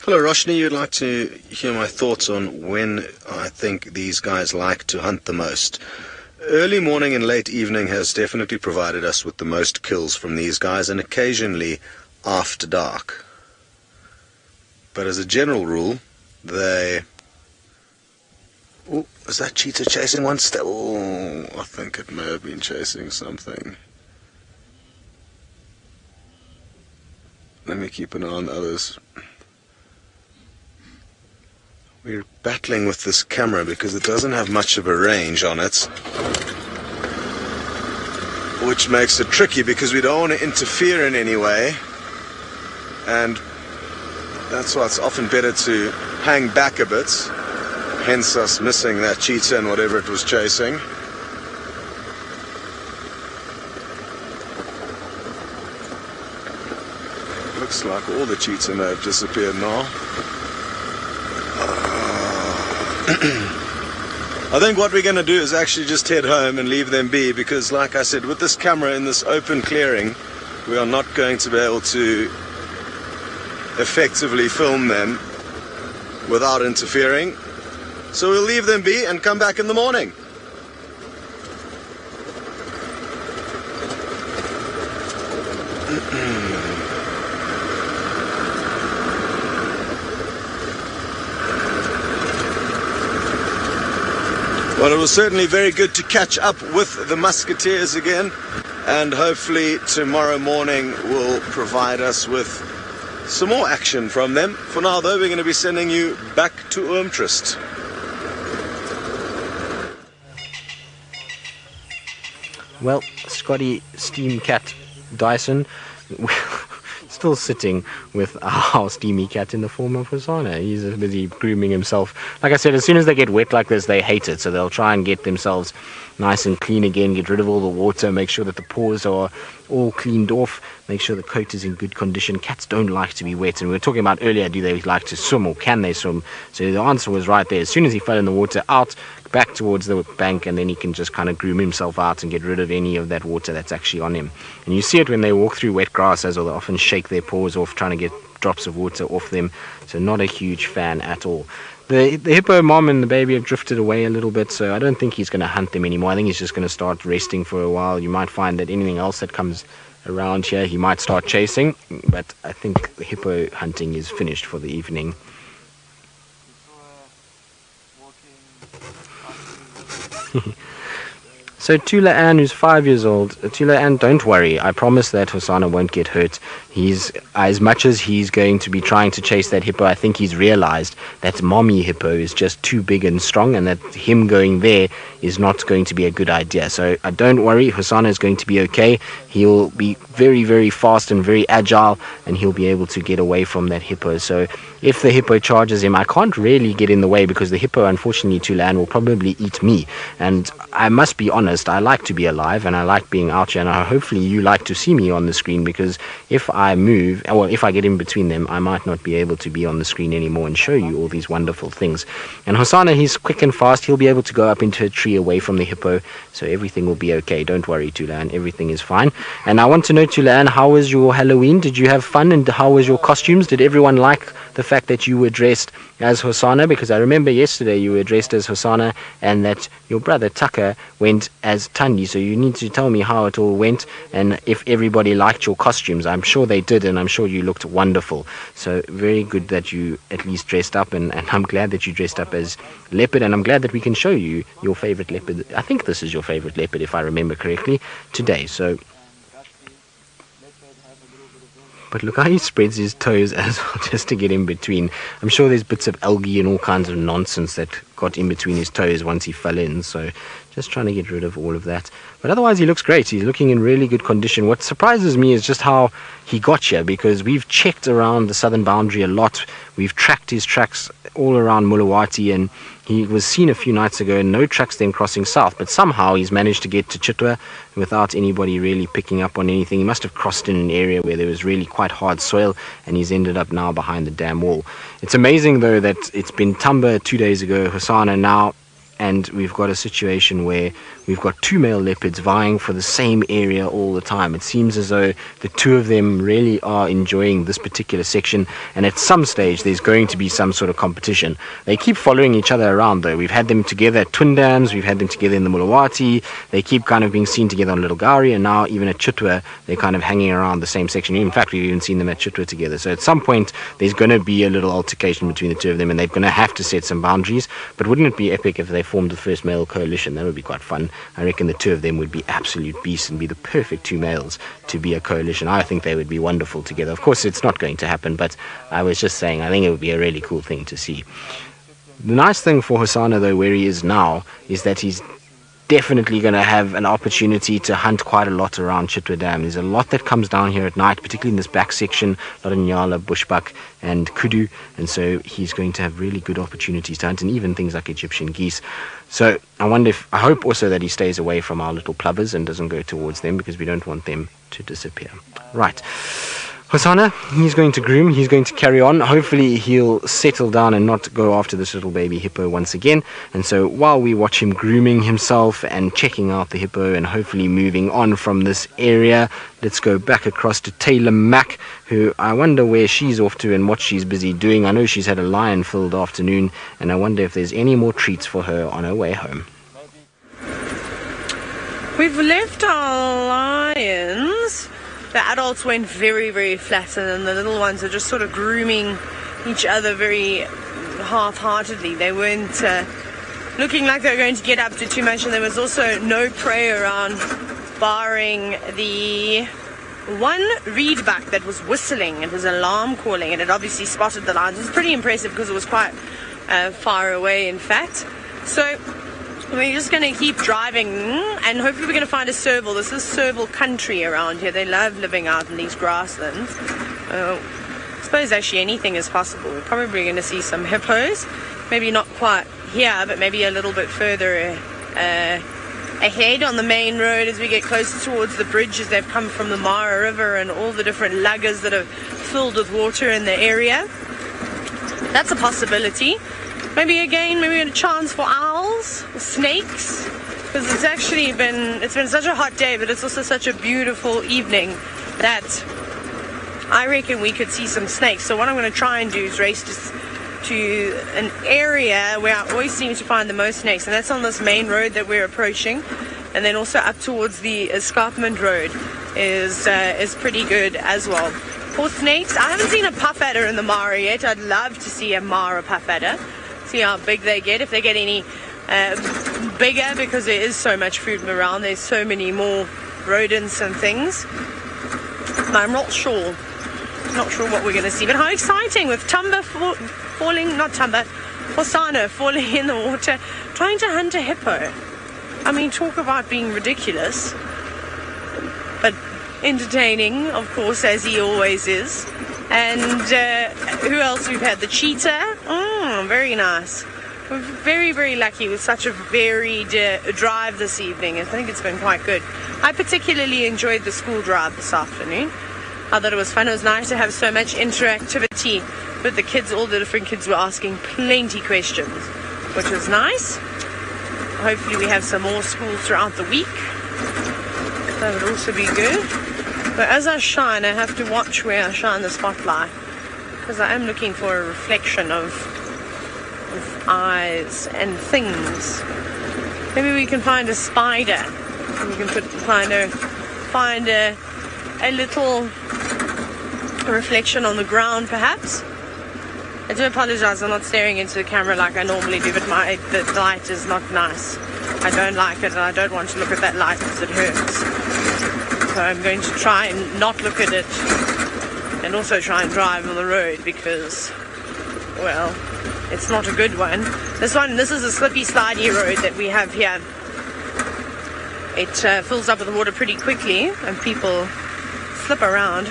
Hello Roshni, you'd like to hear my thoughts on when I think these guys like to hunt the most. Early morning and late evening has definitely provided us with the most kills from these guys, and occasionally after dark. But as a general rule, they... Oh, is that cheetah chasing one step? Oh, I think it may have been chasing something. Let me keep an eye on the others. We're battling with this camera because it doesn't have much of a range on it, which makes it tricky because we don't want to interfere in any way, and that's why it's often better to hang back a bit, hence us missing that cheetah and whatever it was chasing. Looks like all the cheetah may have disappeared now. I think what we're going to do is actually just head home and leave them be, because like I said, with this camera in this open clearing, we are not going to be able to effectively film them without interfering. So we'll leave them be and come back in the morning. Well, it was certainly very good to catch up with the musketeers again, and hopefully tomorrow morning will provide us with some more action from them. For now though, we're going to be sending you back to Oomtrist. Well, Scotty Steam Cat Dyson still sitting with our steamy cat in the form of Hosana. He's busy grooming himself. Like I said, as soon as they get wet like this, they hate it, so they'll try and get themselves nice and clean again, get rid of all the water, make sure that the paws are all cleaned off. Make sure the coat is in good condition. Cats don't like to be wet, and we were talking about earlier, do they like to swim or can they swim? So the answer was right there. As soon as he fell in the water, out, back towards the bank, and then he can just kind of groom himself out and get rid of any of that water that's actually on him. And you see it when they walk through wet grass, as well, they often shake their paws off trying to get drops of water off them. So not a huge fan at all. The hippo mom and the baby have drifted away a little bit, so I don't think he's going to hunt them anymore. I think he's just going to start resting for a while. You might find that anything else that comes around here he might start chasing, but I think the hippo hunting is finished for the evening. So Tula Ann, who's 5 years old, Tula Ann, don't worry. I promise that Hosana won't get hurt. He's, as much as he's going to be trying to chase that hippo, I think he's realized that mommy hippo is just too big and strong, and that him going there is not going to be a good idea. So don't worry, Hosana is going to be okay. He'll be very, very fast and very agile, and he'll be able to get away from that hippo. So if the hippo charges him, I can't really get in the way, because the hippo, unfortunately, Tula Ann, will probably eat me. And I must be honest, I like to be alive and I like being out here, and hopefully you like to see me on the screen, because if I move, well, if I get in between them, I might not be able to be on the screen anymore and show you all these wonderful things. And Hosana, he's quick and fast. He'll be able to go up into a tree away from the hippo, so everything will be okay. Don't worry, Tula Ann, everything is fine. And I want to know, Tula Ann, how was your Halloween? Did you have fun, and how was your costumes? Did everyone like the fact that you were dressed as Hosana? Because I remember yesterday you were dressed as Hosana, and that your brother Tucker went as Tandi. So you need to tell me how it all went, and if everybody liked your costumes. I'm sure they did, and I'm sure you looked wonderful. So very good that you at least dressed up, and I'm glad that you dressed up as Leopard, and I'm glad that we can show you your favorite leopard. I think this is your favorite leopard, if I remember correctly, today. So, but look how he spreads his toes as well, just to get in between. I'm sure there's bits of algae and all kinds of nonsense that got in between his toes once he fell in, so just trying to get rid of all of that. But otherwise he looks great. He's looking in really good condition. What surprises me is just how he got here, because we've checked around the southern boundary a lot. We've tracked his tracks all around Mulawati, and he was seen a few nights ago, and no tracks then crossing south, but somehow he's managed to get to Chitwa without anybody really picking up on anything. He must have crossed in an area where there was really quite hard soil, and he's ended up now behind the dam wall. It's amazing though that it's been Tamba 2 days ago, Hosana now, and we've got a situation where we've got two male leopards vying for the same area all the time. It seems as though the two of them really are enjoying this particular section, and at some stage there's going to be some sort of competition. They keep following each other around though. We've had them together at Twin Dams, we've had them together in the Mulawati, they keep kind of being seen together on Little Gowrie, and now even at Chitwa they're kind of hanging around the same section. In fact, we've even seen them at Chitwa together. So at some point there's going to be a little altercation between the two of them, and they're going to have to set some boundaries. But wouldn't it be epic if they formed the first male coalition? That would be quite fun. I reckon the two of them would be absolute beasts and be the perfect two males to be a coalition. I think they would be wonderful together. Of course, it's not going to happen, but I was just saying, I think it would be a really cool thing to see. The nice thing for Hosana, though, where he is now, is that he's definitely going to have an opportunity to hunt quite a lot around Chitwa Dam. There's a lot that comes down here at night, particularly in this back section, a lot of nyala, bushbuck and kudu, and so he's going to have really good opportunities to hunt, and even things like Egyptian geese. So I hope also that he stays away from our little plovers and doesn't go towards them, because we don't want them to disappear. Right. Hosana, he's going to groom, he's going to carry on. Hopefully he'll settle down and not go after this little baby hippo once again. And so while we watch him grooming himself and checking out the hippo and hopefully moving on from this area, let's go back across to Taylor Mack, who I wonder where she's off to and what she's busy doing. I know she's had a lion-filled afternoon, and I wonder if there's any more treats for her on her way home. We've left our lions. The adults went very, very flat, and then the little ones are just sort of grooming each other very half-heartedly. They weren't looking like they were going to get up to too much, and there was also no prey around, barring the one reedbuck that was whistling. It was alarm calling, and it obviously spotted the lions. It was pretty impressive because it was quite far away, in fact. So we're just going to keep driving, and hopefully we're going to find a serval. This is serval country around here. They love living out in these grasslands. I suppose actually anything is possible. We're probably going to see some hippos. Maybe not quite here, but maybe a little bit further ahead on the main road as we get closer towards the bridge, as they've come from the Mara River and all the different luggers that are filled with water in the area. That's a possibility. Maybe a chance for owls or snakes, because it's been such a hot day, but it's also such a beautiful evening that I reckon we could see some snakes. So what I'm going to try and do is race to an area where I always seem to find the most snakes, and that's on this main road that we're approaching, and then also up towards the escarpment road is pretty good as well. For snakes, I haven't seen a puff adder in the Mara yet. I'd love to see a Mara puff adder, see how big they get, if they get any bigger, because there is so much food around. There's so many more rodents and things. But I'm not sure what we're going to see. But how exciting, with Hosana falling in the water, trying to hunt a hippo. I mean, talk about being ridiculous, but entertaining, of course, as he always is. And who else we've had? The cheetah. Very nice. We're very, very lucky with such a varied drive this evening. I think it's been quite good. I particularly enjoyed the school drive this afternoon. I thought it was fun. It was nice to have so much interactivity with the kids. All the different kids were asking plenty questions, which was nice. Hopefully we have some more schools throughout the week. That would also be good. But as I shine, I have to watch where I shine the spotlight, because I am looking for a reflection of eyes and things. Maybe we can find a spider. And we can find a little reflection on the ground, perhaps. I do apologize, I'm not staring into the camera like I normally do, but the light is not nice. I don't like it, and I don't want to look at that light because it hurts. So I'm going to try and not look at it, and also try and drive on the road, because, well, it's not a good one. This is a slippy, slidey road that we have here. It fills up with water pretty quickly, and people slip around.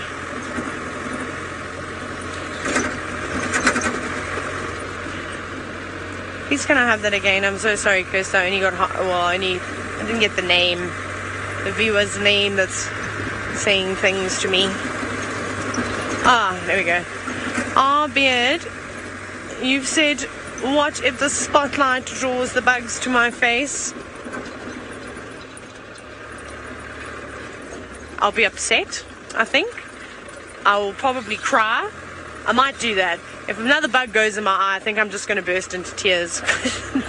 Please can I have that again? I'm so sorry, Chris. I didn't get the name, the viewer's name that's saying things to me. There we go. Beard, you've said, what if the spotlight draws the bugs to my face? I'll be upset, I think. I will probably cry. I might do that. If another bug goes in my eye, I think I'm just going to burst into tears.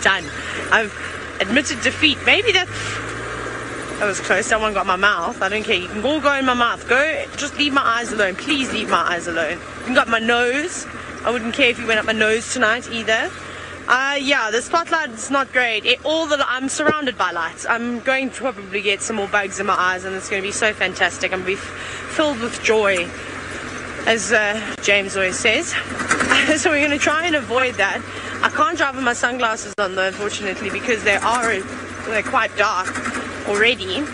Done. I've admitted defeat. Maybe that was close. Someone got my mouth. I don't care. You can all go in my mouth. Just leave my eyes alone. Please leave my eyes alone. You got my nose. I wouldn't care if you went up my nose tonight either. The spotlight is not great. I'm surrounded by lights. I'm going to probably get some more bugs in my eyes, and it's going to be so fantastic. I'm going to be filled with joy, as James always says. So we're going to try and avoid that. I can't drive with my sunglasses on, though, unfortunately, because they're quite dark already,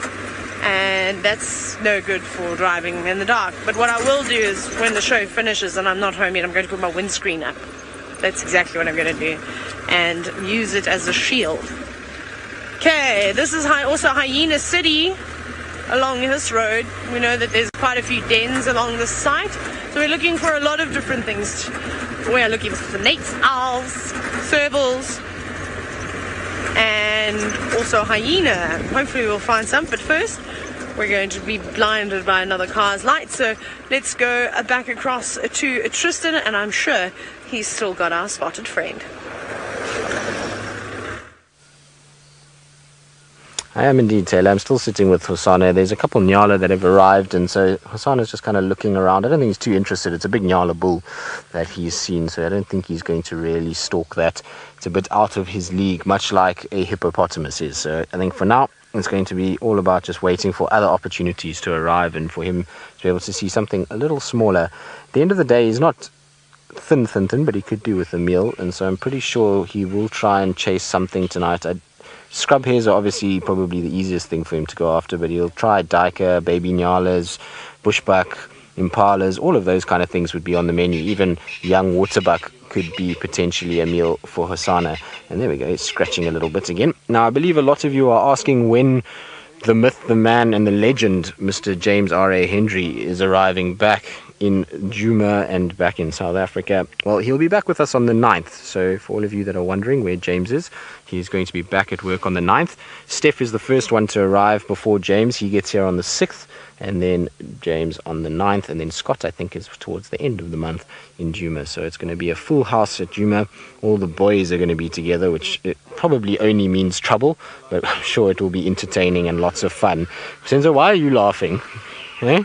and that's no good for driving in the dark. But what I will do is, when the show finishes and I'm not home yet, I'm going to put my windscreen up. That's exactly what I'm going to do, and use it as a shield. Okay, this is also Hyena City along this road. We know that there's quite a few dens along this site, so we're looking for a lot of different things. We're looking for snakes, owls, servals, and also hyena. Hopefully we'll find some, but first we're going to be blinded by another car's light. So let's go back across to Tristan, and I'm sure he's still got our spotted friend. I am indeed, Taylor. I'm still sitting with Hosana. There's a couple Nyala that have arrived, and so Hosana's just kind of looking around. I don't think he's too interested. It's a big Nyala bull that he's seen, so I don't think he's going to really stalk that. It's a bit out of his league, much like a hippopotamus is. So I think for now, it's going to be all about just waiting for other opportunities to arrive and for him to be able to see something a little smaller. At the end of the day, he's not thin, but he could do with a meal, and so I'm pretty sure he will try and chase something tonight. Scrub hares are obviously probably the easiest thing for him to go after, but he'll try duiker, baby nyalas, bushbuck, impalas, all of those kind of things would be on the menu. Even young waterbuck could be potentially a meal for Hosana. And there we go, he's scratching a little bit again. Now, I believe a lot of you are asking when the myth, the man, and the legend, Mr. James R.A. Hendry, is arriving back in Djuma and back in South Africa. Well, he'll be back with us on the 9th. So for all of you that are wondering where James is, he's going to be back at work on the 9th. Steph is the first one to arrive before James. He gets here on the 6th, and then James on the 9th, and then Scott, I think, is towards the end of the month in Djuma. So it's going to be a full house at Djuma. All the boys are going to be together, which it probably only means trouble, but I'm sure it will be entertaining and lots of fun. Senzo, why are you laughing? Eh?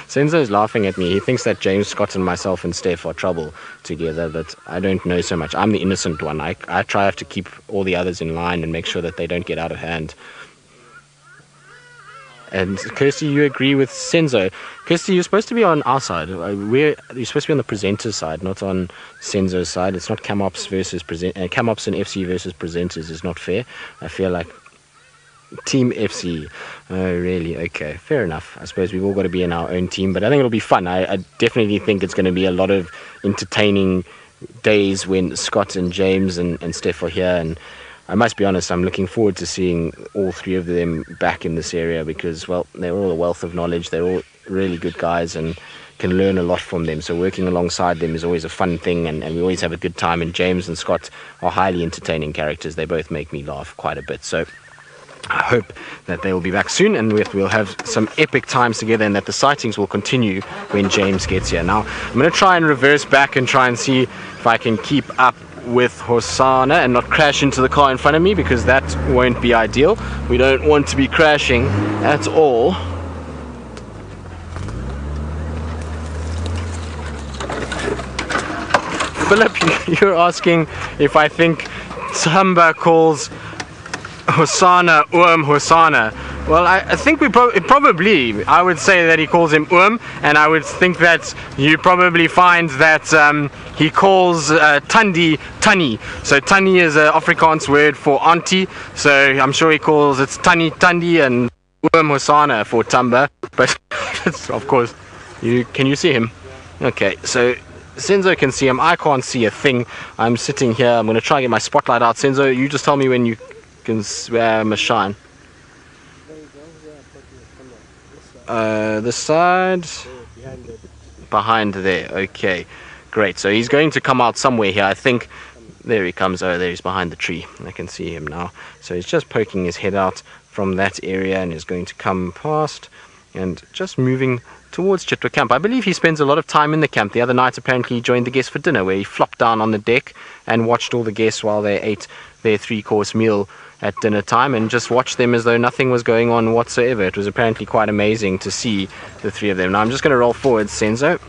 Senzo is laughing at me. He thinks that James, Scott, and myself and Steph are trouble together, but I don't know so much. I'm the innocent one. I try to keep all the others in line and make sure that they don't get out of hand. And Kirsty, you agree with Senzo. Kirsty, you're supposed to be on our side. You're supposed to be on the presenter's side, not on Senzo's side. It's not Camops versus Camops and FC versus presenters is not fair. I feel like Team FC. Oh, really? Okay, fair enough. I suppose we've all got to be in our own team, but I think it'll be fun. I definitely think it's going to be a lot of entertaining days when Scott and James and Steph are here. And I must be honest, I'm looking forward to seeing all three of them back in this area because, well, they're all a wealth of knowledge. They're all really good guys and can learn a lot from them. So working alongside them is always a fun thing, and we always have a good time. And James and Scott are highly entertaining characters. They both make me laugh quite a bit. So I hope that they will be back soon and we'll have some epic times together, and that the sightings will continue when James gets here. Now, I'm going to try and reverse back and try and see if I can keep up with Hosana and not crash into the car in front of me, because that won't be ideal. We don't want to be crashing at all. Philip, you're asking if I think Tamba calls Hosana Hosana. Well, I think probably I would say that he calls him and I would think that you probably find that he calls Tandi Tani. So Tani is an Afrikaans word for auntie, so I'm sure he calls it Tani Tandi and Hosana for Tamba. But of course, can you see him? Okay, so Senzo can see him. I can't see a thing. I'm sitting here. I'm going to try and get my spotlight out. Senzo, you just tell me when you can swear I must shine. This side, behind there. Okay, great. So he's going to come out somewhere here. I think there he comes. Oh, there he's behind the tree. I can see him now. So he's just poking his head out from that area and is going to come past and just moving towards Chitwa camp. I believe he spends a lot of time in the camp. The other night apparently he joined the guests for dinner, where he flopped down on the deck and watched all the guests while they ate their 3-course meal at dinner time, and just watched them as though nothing was going on whatsoever. It was apparently quite amazing to see the three of them. Now I'm just going to roll forward, Senzo.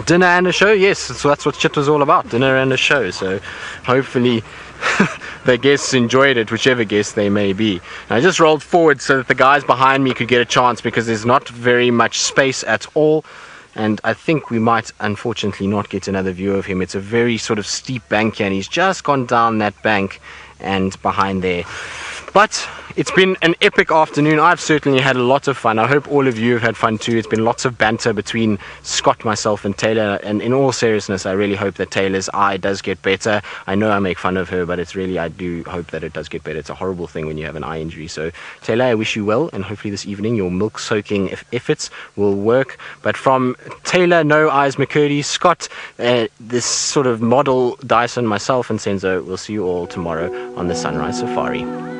Dinner and a show? Yes, so that's what Chitwa's all about, dinner and a show. So hopefully the guests enjoyed it, whichever guests they may be. And I just rolled forward so that the guys behind me could get a chance, because there's not very much space at all. And I think we might unfortunately not get another view of him. It's a very sort of steep bank here, and he's just gone down that bank and behind there. But it's been an epic afternoon. I've certainly had a lot of fun. I hope all of you have had fun too. It's been lots of banter between Scott, myself and Taylor, and in all seriousness, I really hope that Taylor's eye does get better. I know I make fun of her, but it's really, I do hope that it does get better. It's a horrible thing when you have an eye injury. So Taylor, I wish you well, and hopefully this evening your milk soaking efforts will work. But from Taylor, No Eyes McCurdy, Scott, this sort of model Dyson, myself and Senzo, we'll see you all tomorrow on the Sunrise Safari.